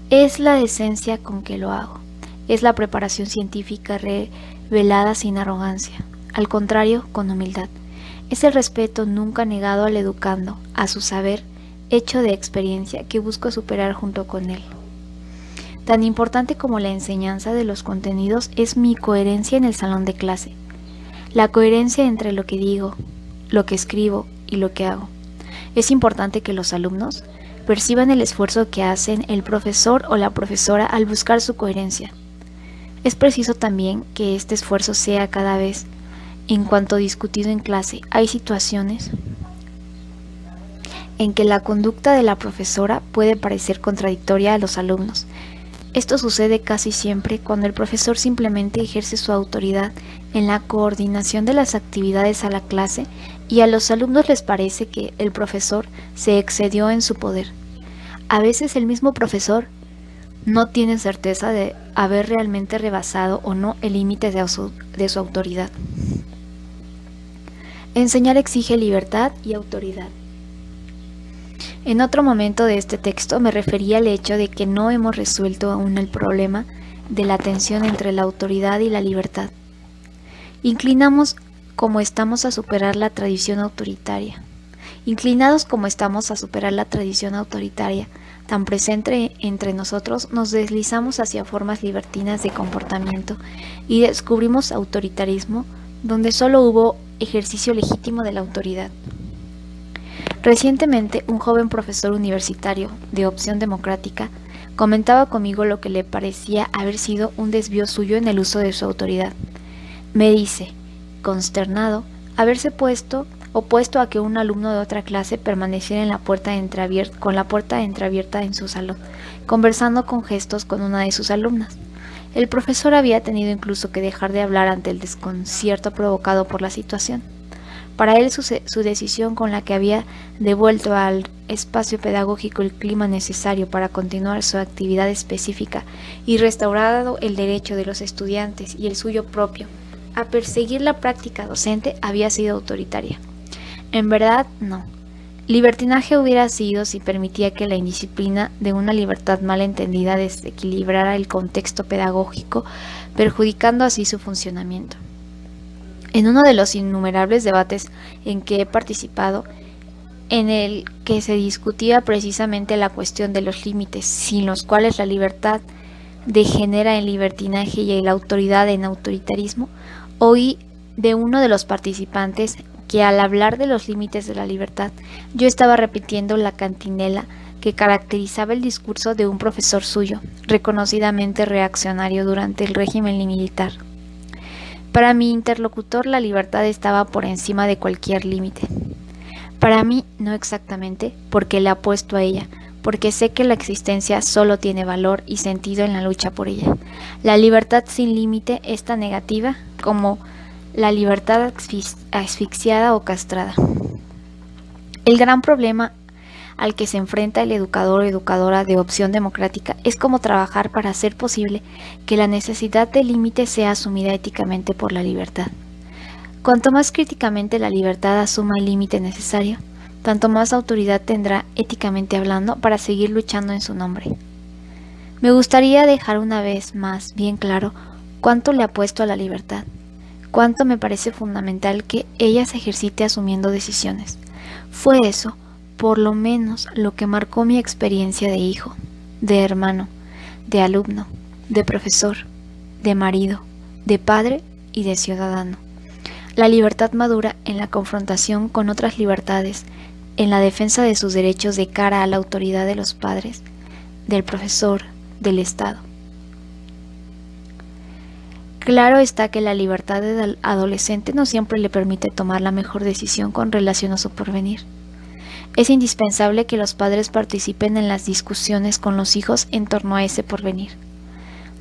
Es la decencia con que lo hago. Es la preparación científica revelada sin arrogancia. Al contrario, con humildad. Es el respeto nunca negado al educando, a su saber, hecho de experiencia que busco superar junto con él. Tan importante como la enseñanza de los contenidos es mi coherencia en el salón de clase. La coherencia entre lo que digo, lo que escribo y lo que hago. Es importante que los alumnos perciban el esfuerzo que hacen el profesor o la profesora al buscar su coherencia. Es preciso también que este esfuerzo sea cada vez, en cuanto discutido en clase, hay situaciones en que la conducta de la profesora puede parecer contradictoria a los alumnos. Esto sucede casi siempre cuando el profesor simplemente ejerce su autoridad en la coordinación de las actividades a la clase y a los alumnos les parece que el profesor se excedió en su poder. A veces el mismo profesor no tiene certeza de haber realmente rebasado o no el límite de su autoridad. Enseñar exige libertad y autoridad. En otro momento de este texto me refería al hecho de que no hemos resuelto aún el problema de la tensión entre la autoridad y la libertad. Inclinados como estamos a superar la tradición autoritaria, tan presente entre nosotros, nos deslizamos hacia formas libertinas de comportamiento y descubrimos autoritarismo donde solo hubo ejercicio legítimo de la autoridad. Recientemente, un joven profesor universitario de Opción Democrática comentaba conmigo lo que le parecía haber sido un desvío suyo en el uso de su autoridad. Me dice, consternado, haberse opuesto a que un alumno de otra clase permaneciera con la puerta entreabierta en su salón, conversando con gestos con una de sus alumnas. El profesor había tenido incluso que dejar de hablar ante el desconcierto provocado por la situación. Para él su decisión con la que había devuelto al espacio pedagógico el clima necesario para continuar su actividad específica y restaurado el derecho de los estudiantes y el suyo propio a perseguir la práctica docente había sido autoritaria. En verdad, no. Libertinaje hubiera sido si permitía que la indisciplina de una libertad mal entendida desequilibrara el contexto pedagógico, perjudicando así su funcionamiento. En uno de los innumerables debates en que he participado, en el que se discutía precisamente la cuestión de los límites, sin los cuales la libertad degenera en libertinaje y la autoridad en autoritarismo, oí de uno de los participantes que al hablar de los límites de la libertad, yo estaba repitiendo la cantinela que caracterizaba el discurso de un profesor suyo, reconocidamente reaccionario durante el régimen militar. Para mi interlocutor la libertad estaba por encima de cualquier límite. Para mí no exactamente, porque le apuesto a ella, porque sé que la existencia solo tiene valor y sentido en la lucha por ella. La libertad sin límite es tan negativa como la libertad asfixiada o castrada. El gran problema al que se enfrenta el educador o educadora de Opción Democrática es cómo trabajar para hacer posible que la necesidad de límite sea asumida éticamente por la libertad. Cuanto más críticamente la libertad asuma el límite necesario, tanto más autoridad tendrá éticamente hablando para seguir luchando en su nombre. Me gustaría dejar una vez más bien claro cuánto le apuesto a la libertad, cuánto me parece fundamental que ella se ejercite asumiendo decisiones. Fue eso, por lo menos, lo que marcó mi experiencia de hijo, de hermano, de alumno, de profesor, de marido, de padre y de ciudadano. La libertad madura en la confrontación con otras libertades, en la defensa de sus derechos de cara a la autoridad de los padres, del profesor, del Estado. Claro está que la libertad del adolescente no siempre le permite tomar la mejor decisión con relación a su porvenir. Es indispensable que los padres participen en las discusiones con los hijos en torno a ese porvenir.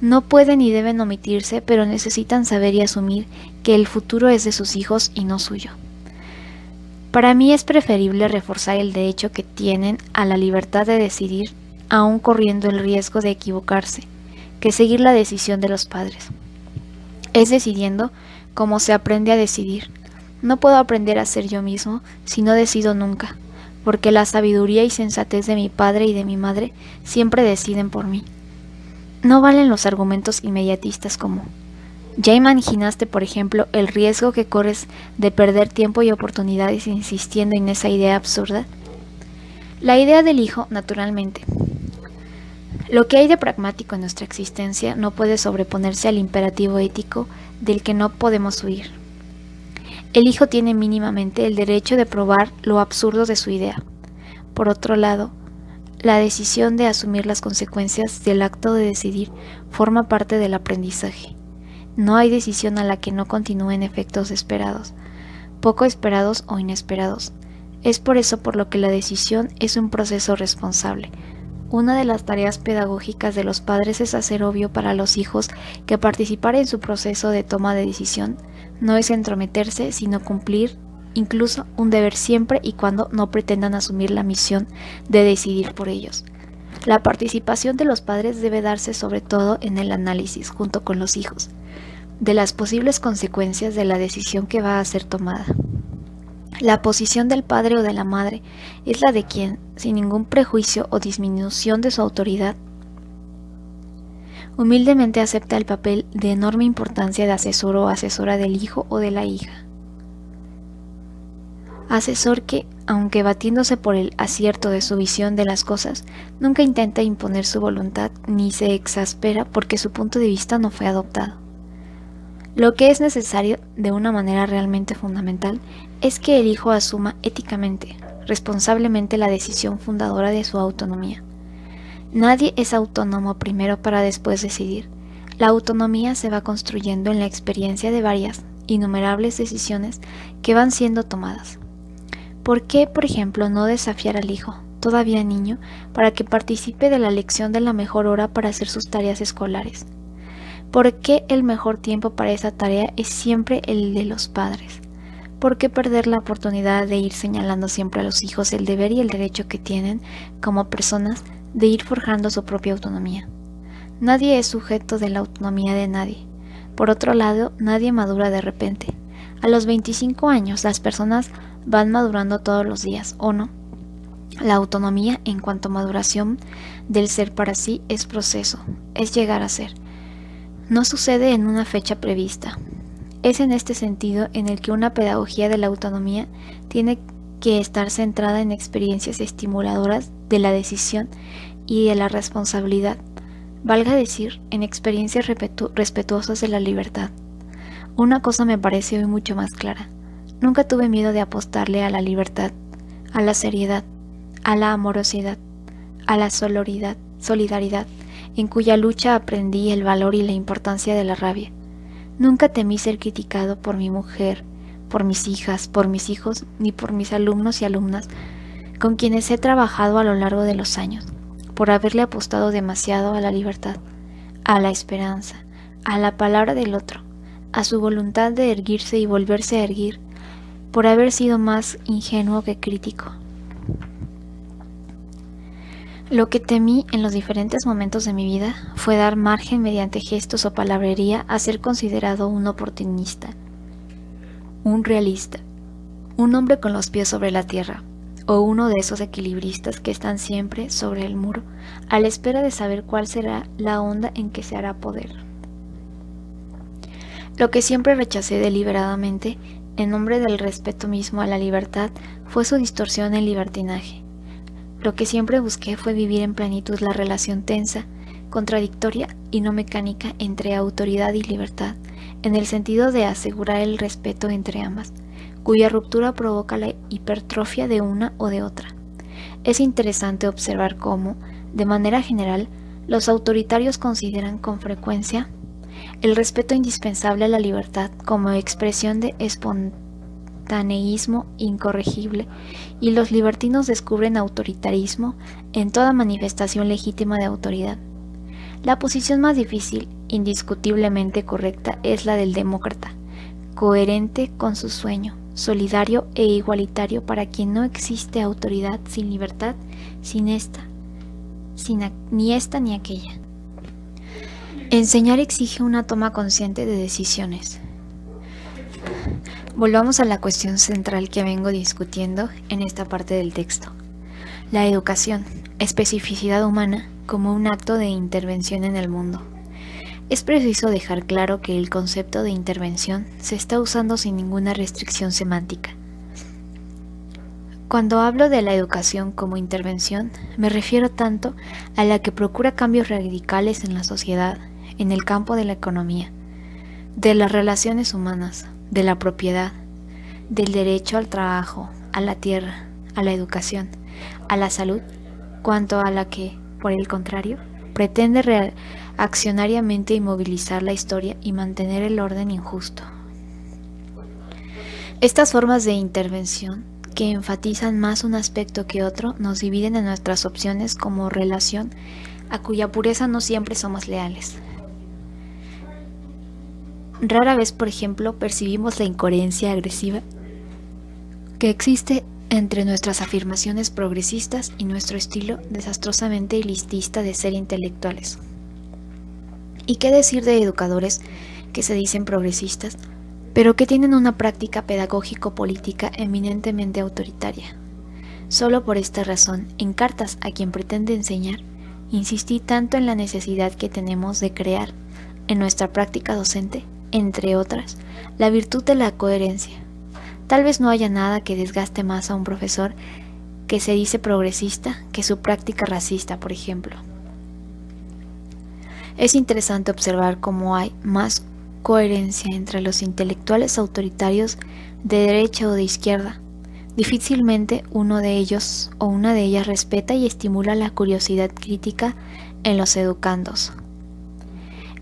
No pueden ni deben omitirse, pero necesitan saber y asumir que el futuro es de sus hijos y no suyo. Para mí es preferible reforzar el derecho que tienen a la libertad de decidir, aun corriendo el riesgo de equivocarse, que seguir la decisión de los padres. Es decidiendo como se aprende a decidir. No puedo aprender a ser yo mismo si no decido nunca, porque la sabiduría y sensatez de mi padre y de mi madre siempre deciden por mí. No valen los argumentos inmediatistas como: ¿ya imaginaste, por ejemplo, el riesgo que corres de perder tiempo y oportunidades insistiendo en esa idea absurda? La idea del hijo, naturalmente. Lo que hay de pragmático en nuestra existencia no puede sobreponerse al imperativo ético del que no podemos huir. El hijo tiene mínimamente el derecho de probar lo absurdo de su idea. Por otro lado, la decisión de asumir las consecuencias del acto de decidir forma parte del aprendizaje. No hay decisión a la que no continúen efectos esperados, poco esperados o inesperados. Es por eso por lo que la decisión es un proceso responsable. Una de las tareas pedagógicas de los padres es hacer obvio para los hijos que participar en su proceso de toma de decisión no es entrometerse, sino cumplir incluso un deber siempre y cuando no pretendan asumir la misión de decidir por ellos. La participación de los padres debe darse sobre todo en el análisis, junto con los hijos, de las posibles consecuencias de la decisión que va a ser tomada. La posición del padre o de la madre es la de quien, sin ningún prejuicio o disminución de su autoridad, humildemente acepta el papel de enorme importancia de asesor o asesora del hijo o de la hija. Asesor que, aunque batiéndose por el acierto de su visión de las cosas, nunca intenta imponer su voluntad ni se exaspera porque su punto de vista no fue adoptado. Lo que es necesario, de una manera realmente fundamental, es que el hijo asuma éticamente, responsablemente la decisión fundadora de su autonomía. Nadie es autónomo primero para después decidir. La autonomía se va construyendo en la experiencia de varias, innumerables decisiones que van siendo tomadas. ¿Por qué, por ejemplo, no desafiar al hijo, todavía niño, para que participe de la elección de la mejor hora para hacer sus tareas escolares? ¿Por qué el mejor tiempo para esa tarea es siempre el de los padres? ¿Por qué perder la oportunidad de ir señalando siempre a los hijos el deber y el derecho que tienen, como personas, de ir forjando su propia autonomía? Nadie es sujeto de la autonomía de nadie. Por otro lado, nadie madura de repente. A los 25 años, las personas van madurando todos los días, ¿o no? La autonomía, en cuanto a maduración del ser para sí, es proceso, es llegar a ser. No sucede en una fecha prevista. Es en este sentido en el que una pedagogía de la autonomía tiene que estar centrada en experiencias estimuladoras de la decisión y de la responsabilidad, valga decir, en experiencias respetuosas de la libertad. Una cosa me parece hoy mucho más clara. Nunca tuve miedo de apostarle a la libertad, a la seriedad, a la amorosidad, a la solidaridad, en cuya lucha aprendí el valor y la importancia de la rabia. Nunca temí ser criticado por mi mujer, por mis hijas, por mis hijos, ni por mis alumnos y alumnas, con quienes he trabajado a lo largo de los años, por haberle apostado demasiado a la libertad, a la esperanza, a la palabra del otro, a su voluntad de erguirse y volverse a erguir, por haber sido más ingenuo que crítico. Lo que temí en los diferentes momentos de mi vida fue dar margen mediante gestos o palabrería a ser considerado un un realista, un hombre con los pies sobre la tierra, o uno de esos equilibristas que están siempre sobre el muro, a la espera de saber cuál será la onda en que se hará poder. Lo que siempre rechacé deliberadamente, en nombre del respeto mismo a la libertad, fue su distorsión en libertinaje. Lo que siempre busqué fue vivir en plenitud la relación tensa, contradictoria y no mecánica entre autoridad y libertad, en el sentido de asegurar el respeto entre ambas, cuya ruptura provoca la hipertrofia de una o de otra. Es interesante observar cómo, de manera general, los autoritarios consideran con frecuencia el respeto indispensable a la libertad como expresión de espontaneísmo incorregible, y los libertinos descubren autoritarismo en toda manifestación legítima de autoridad. La posición más difícil, indiscutiblemente correcta, es la del demócrata, coherente con su sueño, solidario e igualitario, para quien no existe autoridad sin libertad, ni esta ni aquella. Enseñar exige una toma consciente de decisiones. Volvamos a la cuestión central que vengo discutiendo en esta parte del texto. La educación, especificidad humana, como un acto de intervención en el mundo. Es preciso dejar claro que el concepto de intervención se está usando sin ninguna restricción semántica. Cuando hablo de la educación como intervención, me refiero tanto a la que procura cambios radicales en la sociedad, en el campo de la economía, de las relaciones humanas, de la propiedad, del derecho al trabajo, a la tierra, a la educación, a la salud, cuanto a la que, por el contrario, pretende reaccionariamente inmovilizar la historia y mantener el orden injusto. Estas formas de intervención, que enfatizan más un aspecto que otro, nos dividen en nuestras opciones como relación a cuya pureza no siempre somos leales. Rara vez, por ejemplo, percibimos la incoherencia agresiva que existe entre nuestras afirmaciones progresistas y nuestro estilo desastrosamente elitista de ser intelectuales. ¿Y qué decir de educadores que se dicen progresistas, pero que tienen una práctica pedagógico-política eminentemente autoritaria? Solo por esta razón, en cartas a quien pretende enseñar, insistí tanto en la necesidad que tenemos de crear, en nuestra práctica docente, entre otras, la virtud de la coherencia. Tal vez no haya nada que desgaste más a un profesor que se dice progresista que su práctica racista, por ejemplo. Es interesante observar cómo hay más coherencia entre los intelectuales autoritarios de derecha o de izquierda. Difícilmente uno de ellos o una de ellas respeta y estimula la curiosidad crítica en los educandos.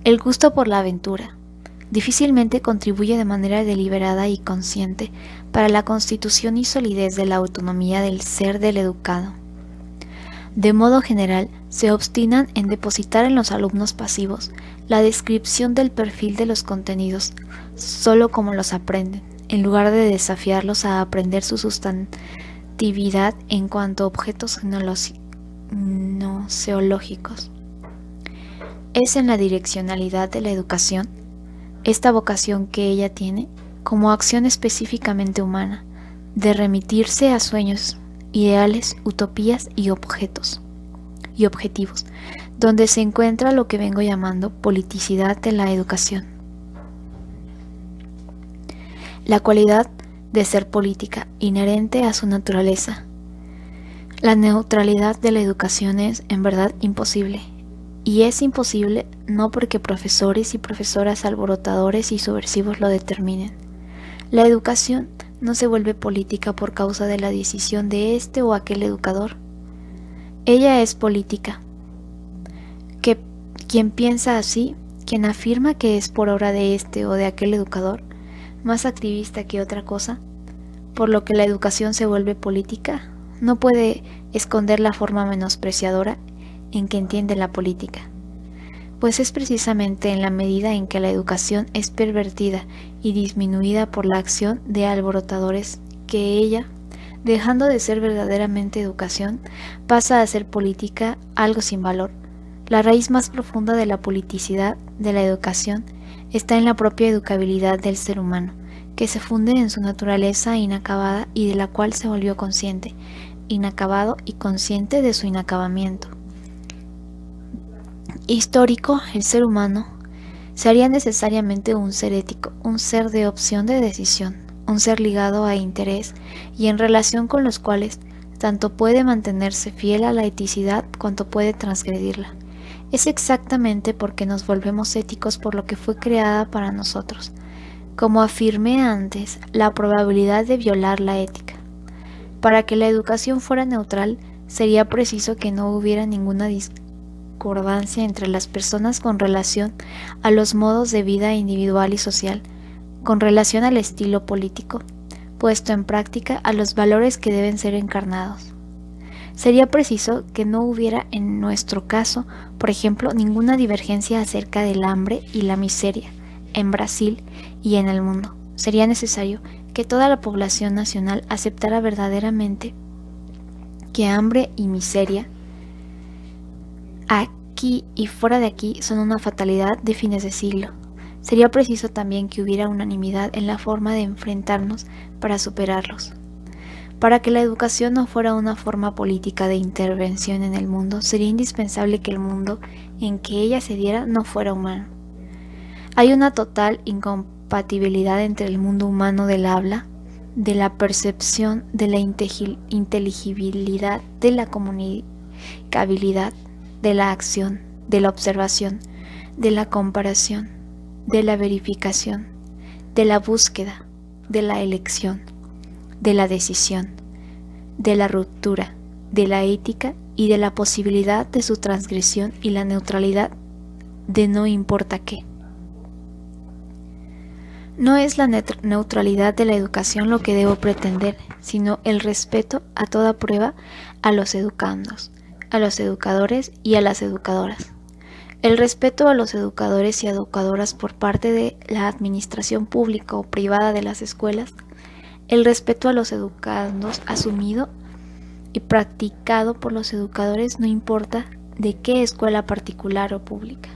El gusto por la aventura difícilmente contribuye de manera deliberada y consciente para la constitución y solidez de la autonomía del ser del educado. De modo general, se obstinan en depositar en los alumnos pasivos la descripción del perfil de los contenidos, solo como los aprenden, en lugar de desafiarlos a aprender su sustantividad en cuanto a objetos gnoseológicos. Es en la direccionalidad de la educación, esta vocación que ella tiene, como acción específicamente humana, de remitirse a sueños, ideales, utopías y objetivos, donde se encuentra lo que vengo llamando politicidad de la educación. La cualidad de ser política, inherente a su naturaleza. La neutralidad de la educación es, en verdad, imposible. Y es imposible no porque profesores y profesoras alborotadores y subversivos lo determinen. La educación no se vuelve política por causa de la decisión de este o aquel educador. Ella es política. Quien piensa así, quien afirma que es por obra de este o de aquel educador, más activista que otra cosa, por lo que la educación se vuelve política, no puede esconder la forma menospreciadora en que entiende la política, pues es precisamente en la medida en que la educación es pervertida y disminuida por la acción de alborotadores que ella, dejando de ser verdaderamente educación, pasa a ser política, algo sin valor. La raíz más profunda de la politicidad de la educación está en la propia educabilidad del ser humano, que se funde en su naturaleza inacabada y de la cual se volvió consciente, inacabado y consciente de su inacabamiento. Histórico, el ser humano sería necesariamente un ser ético, un ser de opción de decisión, un ser ligado a interés y en relación con los cuales tanto puede mantenerse fiel a la eticidad cuanto puede transgredirla. Es exactamente porque nos volvemos éticos por lo que fue creada para nosotros. Como afirmé antes, la probabilidad de violar la ética. Para que la educación fuera neutral, sería preciso que no hubiera ninguna discordancia entre las personas con relación a los modos de vida individual y social, con relación al estilo político, puesto en práctica a los valores que deben ser encarnados. Sería preciso que no hubiera en nuestro caso, por ejemplo, ninguna divergencia acerca del hambre y la miseria en Brasil y en el mundo. Sería necesario que toda la población nacional aceptara verdaderamente que hambre y miseria aquí y fuera de aquí son una fatalidad de fines de siglo. Sería preciso también que hubiera unanimidad en la forma de enfrentarnos para superarlos. Para que la educación no fuera una forma política de intervención en el mundo, sería indispensable que el mundo en que ella se diera no fuera humano. Hay una total incompatibilidad entre el mundo humano del habla, de la percepción, de la inteligibilidad, de la comunicabilidad, de la acción, de la observación, de la comparación, de la verificación, de la búsqueda, de la elección, de la decisión, de la ruptura, de la ética y de la posibilidad de su transgresión y la neutralidad de no importa qué. No es la neutralidad de la educación lo que debo pretender, sino el respeto a toda prueba a los educandos, a los educadores y a las educadoras. El respeto a los educadores y educadoras por parte de la administración pública o privada de las escuelas, el respeto a los educandos asumido y practicado por los educadores no importa de qué escuela particular o pública.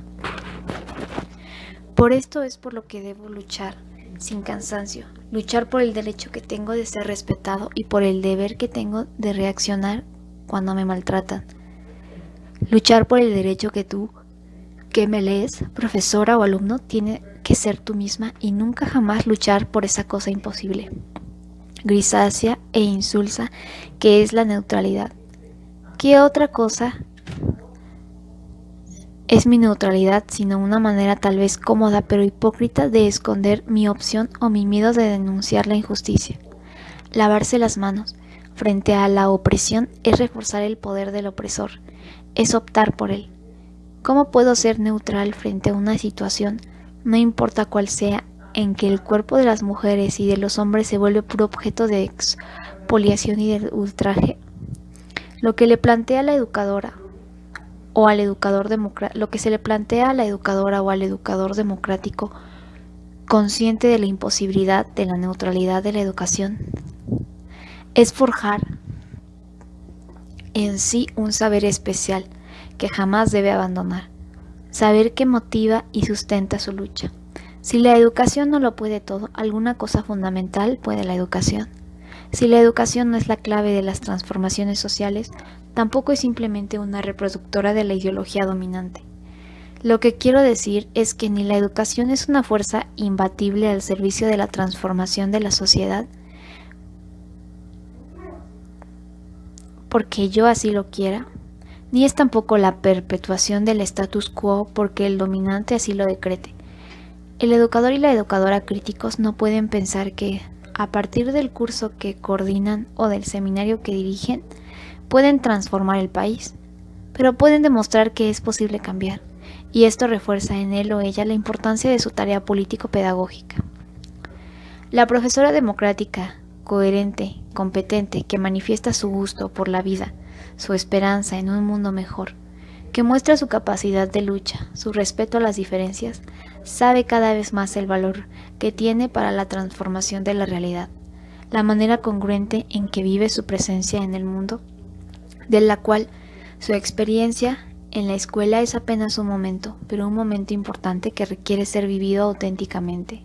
Por esto es por lo que debo luchar sin cansancio, luchar por el derecho que tengo de ser respetado y por el deber que tengo de reaccionar cuando me maltratan. Luchar por el derecho que tú, que me lees, profesora o alumno, tiene que ser tú misma y nunca jamás luchar por esa cosa imposible, grisácea e insulsa que es la neutralidad. ¿Qué otra cosa es mi neutralidad sino una manera tal vez cómoda pero hipócrita de esconder mi opción o mi miedo de denunciar la injusticia? Lavarse las manos frente a la opresión es reforzar el poder del opresor, es optar por él. ¿Cómo puedo ser neutral frente a una situación, no importa cuál sea, en que el cuerpo de las mujeres y de los hombres se vuelve puro objeto de expoliación y de ultraje? Lo que le plantea a la educadora o al educador lo que se le plantea a la educadora o al educador democrático, consciente de la imposibilidad de la neutralidad de la educación, es forjar en sí un saber especial que jamás debe abandonar, saber que motiva y sustenta su lucha. Si la educación no lo puede todo, alguna cosa fundamental puede la educación. Si la educación no es la clave de las transformaciones sociales, tampoco es simplemente una reproductora de la ideología dominante. Lo que quiero decir es que ni la educación es una fuerza imbatible al servicio de la transformación de la sociedad, porque yo así lo quiera, ni es tampoco la perpetuación del status quo porque el dominante así lo decrete. El educador y la educadora críticos no pueden pensar que, a partir del curso que coordinan o del seminario que dirigen, pueden transformar el país, pero pueden demostrar que es posible cambiar, y esto refuerza en él o ella la importancia de su tarea político-pedagógica. La profesora democrática, coherente, competente, que manifiesta su gusto por la vida, su esperanza en un mundo mejor, que muestra su capacidad de lucha, su respeto a las diferencias, sabe cada vez más el valor que tiene para la transformación de la realidad, la manera congruente en que vive su presencia en el mundo, de la cual su experiencia en la escuela es apenas un momento, pero un momento importante que requiere ser vivido auténticamente.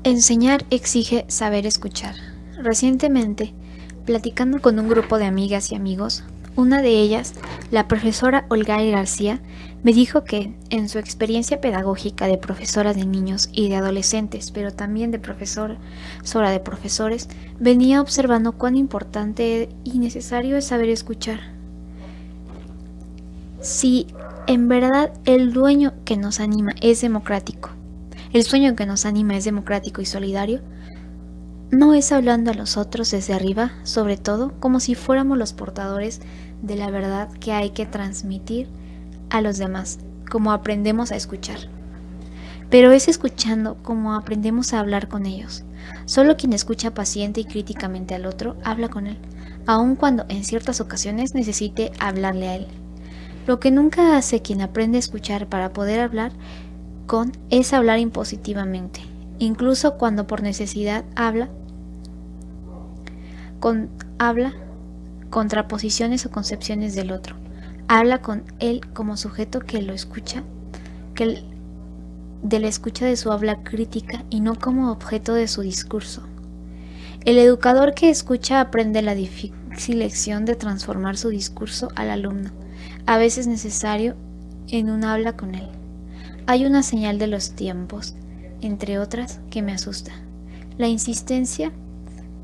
Enseñar exige saber escuchar. Recientemente, platicando con un grupo de amigas y amigos, una de ellas, la profesora Olgaire García, me dijo que, en su experiencia pedagógica de profesora de niños y de adolescentes, pero también de profesora de profesores, venía observando cuán importante y necesario es saber escuchar. Si en verdad el sueño que nos anima es democrático y solidario, no es hablando a los otros desde arriba, sobre todo como si fuéramos los portadores de la verdad que hay que transmitir a los demás, como aprendemos a escuchar. Pero es escuchando como aprendemos a hablar con ellos. Solo quien escucha paciente y críticamente al otro habla con él, aun cuando en ciertas ocasiones necesite hablarle a él. Lo que nunca hace quien aprende a escuchar para poder hablar con es hablar impositivamente, incluso cuando por necesidad habla contraposiciones o concepciones del otro. Habla con él como sujeto que lo escucha, de la escucha de su habla crítica y no como objeto de su discurso. El educador que escucha aprende la difícil lección de transformar su discurso al alumno, a veces necesario en un habla con él. Hay una señal de los tiempos, entre otras, que me asusta: la insistencia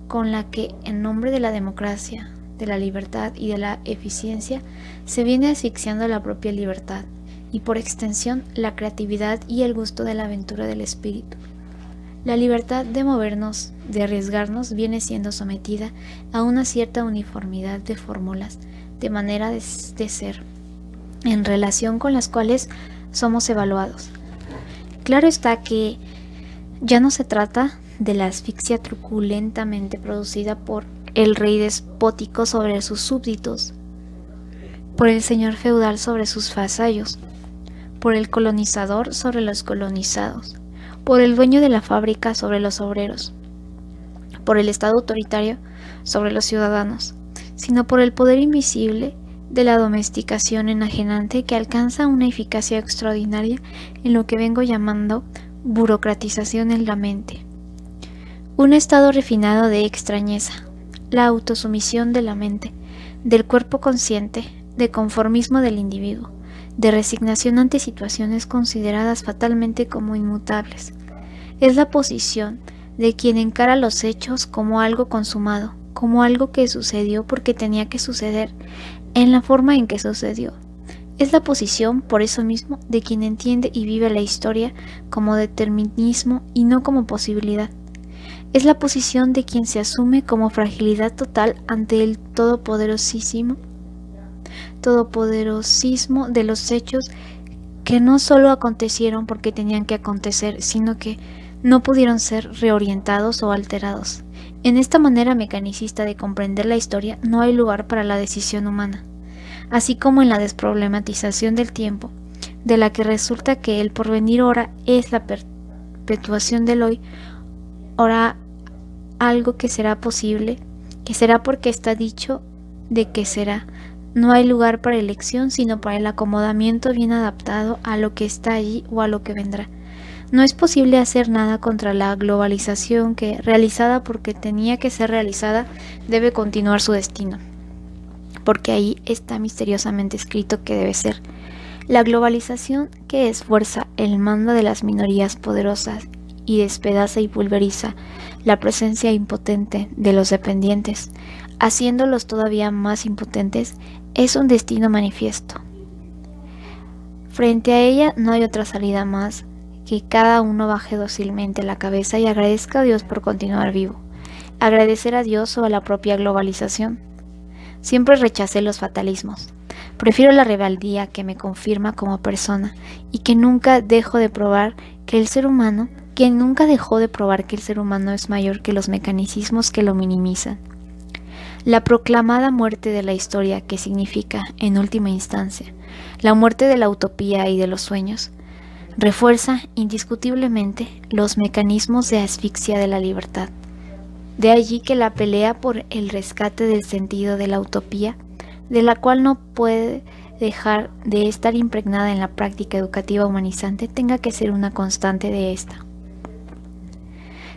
con la que, en nombre de la democracia, de la libertad y de la eficiencia, se viene asfixiando la propia libertad y, por extensión, la creatividad y el gusto de la aventura del espíritu. La libertad de movernos, de arriesgarnos, viene siendo sometida a una cierta uniformidad de fórmulas, de manera de ser, en relación con las cuales somos evaluados. Claro está que ya no se trata de la asfixia truculentamente producida por el rey despótico sobre sus súbditos, por el señor feudal sobre sus vasallos, por el colonizador sobre los colonizados, por el dueño de la fábrica sobre los obreros, por el Estado autoritario sobre los ciudadanos, sino por el poder invisible de la domesticación enajenante que alcanza una eficacia extraordinaria en lo que vengo llamando burocratización en la mente. Un estado refinado de extrañeza, la autosumisión de la mente, del cuerpo consciente, de conformismo del individuo, de resignación ante situaciones consideradas fatalmente como inmutables. Es la posición de quien encara los hechos como algo consumado, como algo que sucedió porque tenía que suceder, en la forma en que sucedió. Es la posición, por eso mismo, de quien entiende y vive la historia como determinismo y no como posibilidad. Es la posición de quien se asume como fragilidad total ante el todopoderosismo de los hechos que no solo acontecieron porque tenían que acontecer, sino que no pudieron ser reorientados o alterados. En esta manera mecanicista de comprender la historia no hay lugar para la decisión humana, así como en la desproblematización del tiempo, de la que resulta que el porvenir ora es la perpetuación del hoy, ora algo que será posible, que será porque está dicho de que será. No hay lugar para elección, sino para el acomodamiento bien adaptado a lo que está allí o a lo que vendrá. No es posible hacer nada contra la globalización que, realizada porque tenía que ser realizada, debe continuar su destino, porque ahí está misteriosamente escrito que debe ser. La globalización que esfuerza el mando de las minorías poderosas y despedaza y pulveriza la presencia impotente de los dependientes, haciéndolos todavía más impotentes, es un destino manifiesto. Frente a ella no hay otra salida más que cada uno baje dócilmente la cabeza y agradezca a Dios por continuar vivo. Agradecer a Dios o a la propia globalización. Siempre rechacé los fatalismos. Prefiero la rebeldía que me confirma como persona y que nunca dejó de probar que el ser humano es mayor que los mecanicismos que lo minimizan. La proclamada muerte de la historia, que significa, en última instancia, la muerte de la utopía y de los sueños, refuerza indiscutiblemente los mecanismos de asfixia de la libertad. De allí que la pelea por el rescate del sentido de la utopía, de la cual no puede dejar de estar impregnada en la práctica educativa humanizante, tenga que ser una constante de esta.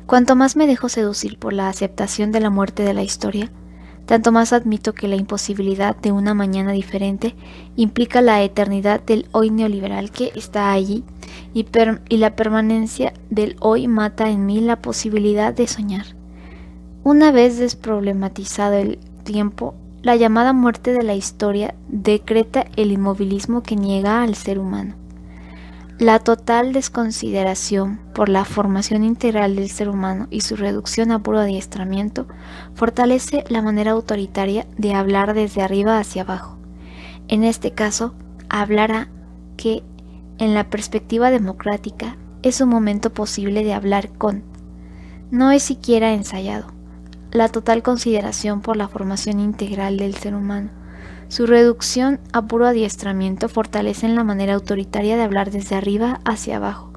Cuanto más me dejo seducir por la aceptación de la muerte de la historia, tanto más admito que la imposibilidad de una mañana diferente implica la eternidad del hoy neoliberal que está allí y la permanencia del hoy mata en mí la posibilidad de soñar. Una vez desproblematizado el tiempo, la llamada muerte de la historia decreta el inmovilismo que niega al ser humano. La total desconsideración por la formación integral del ser humano y su reducción a puro adiestramiento fortalece la manera autoritaria de hablar desde arriba hacia abajo. En este caso, hablará que, en la perspectiva democrática, es un momento posible de hablar con. No es siquiera ensayado. La total consideración por la formación integral del ser humano. Su reducción a puro adiestramiento fortalece la manera autoritaria de hablar desde arriba hacia abajo,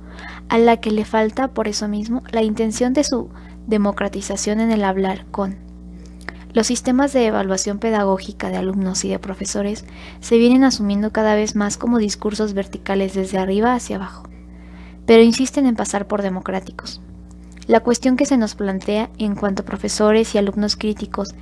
a la que le falta, por eso mismo, la intención de su democratización en el hablar con. Los sistemas de evaluación pedagógica de alumnos y de profesores se vienen asumiendo cada vez más como discursos verticales desde arriba hacia abajo, pero insisten en pasar por democráticos. La cuestión que se nos plantea en cuanto a profesores y alumnos críticos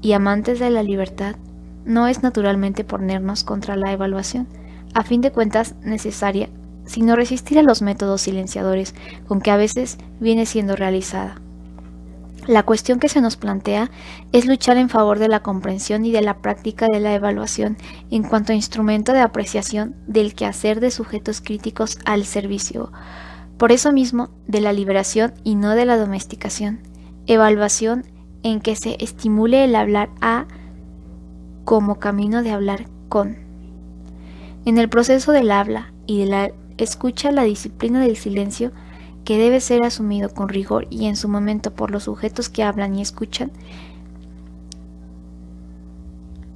y amantes de la libertad no es naturalmente ponernos contra la evaluación, a fin de cuentas necesaria, sino resistir a los métodos silenciadores con que a veces viene siendo realizada. La cuestión que se nos plantea es luchar en favor de la comprensión y de la práctica de la evaluación en cuanto a instrumento de apreciación del quehacer de sujetos críticos al servicio, por eso mismo, de la liberación y no de la domesticación. Evaluación en que se estimule el hablar a como camino de hablar con. En el proceso del habla y de la escucha, la disciplina del silencio, que debe ser asumido con rigor y en su momento por los sujetos que hablan y escuchan,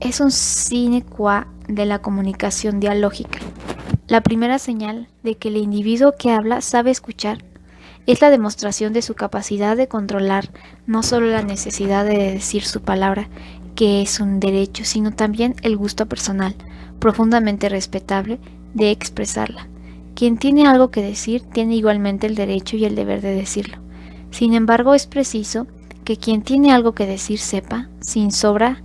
es un sine qua de la comunicación dialógica. La primera señal de que el individuo que habla sabe escuchar es la demostración de su capacidad de controlar no solo la necesidad de decir su palabra, que es un derecho, sino también el gusto personal, profundamente respetable, de expresarla. Quien tiene algo que decir tiene igualmente el derecho y el deber de decirlo. Sin embargo, es preciso que quien tiene algo que decir sepa, sin sobra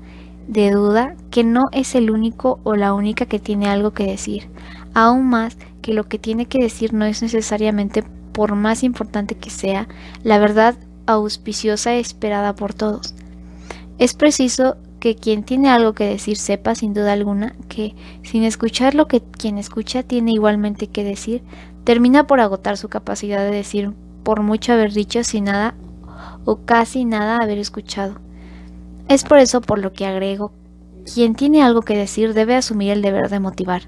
de duda, que no es el único o la única que tiene algo que decir. Aún más que lo que tiene que decir no es necesariamente, por más importante que sea, la verdad auspiciosa esperada por todos. Es preciso que quien tiene algo que decir sepa, sin duda alguna, que, sin escuchar lo que quien escucha tiene igualmente que decir, termina por agotar su capacidad de decir, por mucho haber dicho, sin nada o casi nada haber escuchado. Es por eso por lo que agrego, quien tiene algo que decir debe asumir el deber de motivar,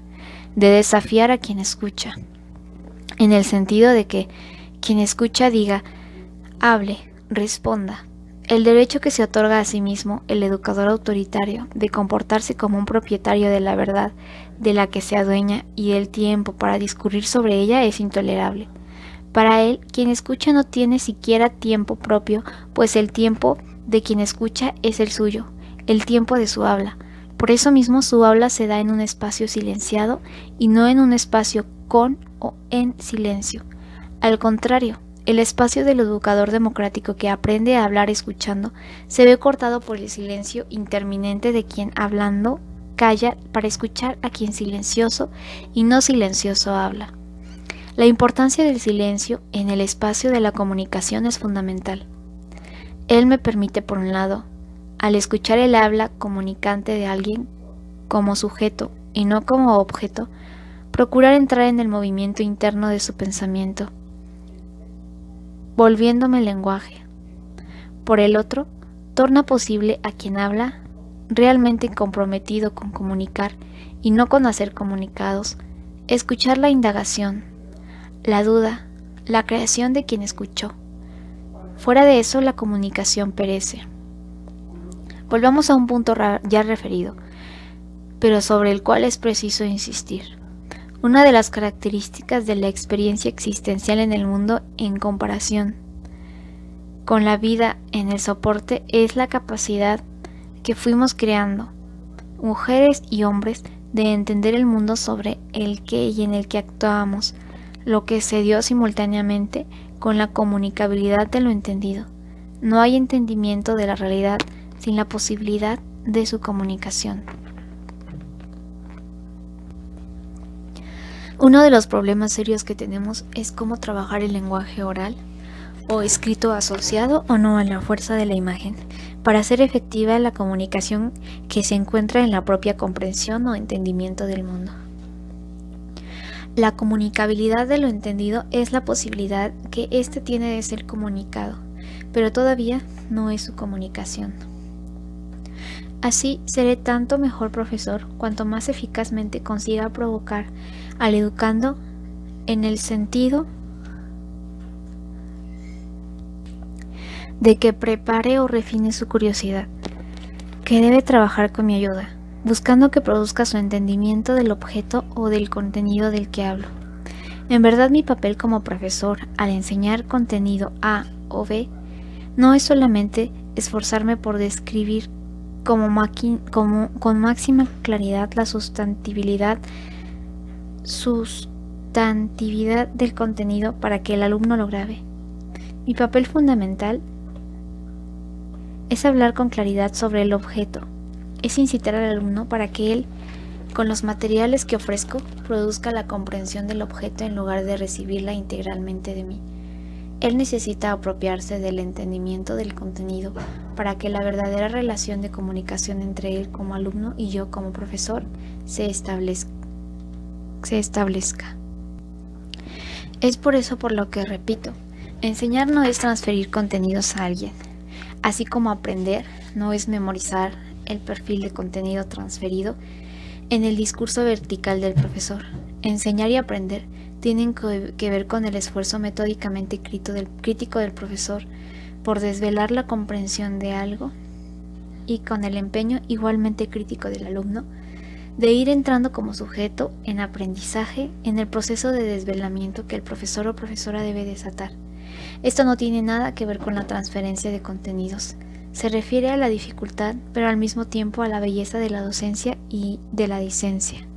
de desafiar a quien escucha, en el sentido de que quien escucha diga, hable, responda. El derecho que se otorga a sí mismo el educador autoritario de comportarse como un propietario de la verdad de la que se adueña y el tiempo para discurrir sobre ella es intolerable. Para él, quien escucha no tiene siquiera tiempo propio, pues el tiempo de quien escucha es el suyo, el tiempo de su habla. Por eso mismo su habla se da en un espacio silenciado y no en un espacio con o en silencio. Al contrario, el espacio del educador democrático que aprende a hablar escuchando se ve cortado por el silencio interminente de quien hablando calla para escuchar a quien silencioso y no silencioso habla. La importancia del silencio en el espacio de la comunicación es fundamental. Él me permite, por un lado, al escuchar el habla comunicante de alguien como sujeto y no como objeto, procurar entrar en el movimiento interno de su pensamiento, volviéndome el lenguaje. Por el otro, torna posible a quien habla, realmente comprometido con comunicar y no con hacer comunicados, escuchar la indagación, la duda, la creación de quien escuchó. Fuera de eso, la comunicación perece. Volvamos a un punto ya referido, pero sobre el cual es preciso insistir. Una de las características de la experiencia existencial en el mundo en comparación con la vida en el soporte es la capacidad que fuimos creando, mujeres y hombres, de entender el mundo sobre el que y en el que actuábamos, lo que se dio simultáneamente con la comunicabilidad de lo entendido. No hay entendimiento de la realidad sin la posibilidad de su comunicación. Uno de los problemas serios que tenemos es cómo trabajar el lenguaje oral o escrito asociado o no a la fuerza de la imagen, para hacer efectiva la comunicación que se encuentra en la propia comprensión o entendimiento del mundo. La comunicabilidad de lo entendido es la posibilidad que éste tiene de ser comunicado, pero todavía no es su comunicación. Así, seré tanto mejor profesor cuanto más eficazmente consiga provocar al educando en el sentido de que prepare o refine su curiosidad, que debe trabajar con mi ayuda, buscando que produzca su entendimiento del objeto o del contenido del que hablo. En verdad, mi papel como profesor al enseñar contenido A o B no es solamente esforzarme por describir con máxima claridad la sustantividad del contenido para que el alumno lo grabe. Mi papel fundamental es hablar con claridad sobre el objeto, es incitar al alumno para que él, con los materiales que ofrezco, produzca la comprensión del objeto en lugar de recibirla integralmente de mí. Él necesita apropiarse del entendimiento del contenido para que la verdadera relación de comunicación entre él como alumno y yo como profesor se establezca. Es por eso por lo que repito, enseñar no es transferir contenidos a alguien, así como aprender no es memorizar el perfil de contenido transferido en el discurso vertical del profesor. Enseñar y aprender tienen que ver con el esfuerzo metódicamente crítico del profesor por desvelar la comprensión de algo y con el empeño igualmente crítico del alumno de ir entrando como sujeto en aprendizaje en el proceso de desvelamiento que el profesor o profesora debe desatar. Esto no tiene nada que ver con la transferencia de contenidos. Se refiere a la dificultad, pero al mismo tiempo a la belleza de la docencia y de la dicencia.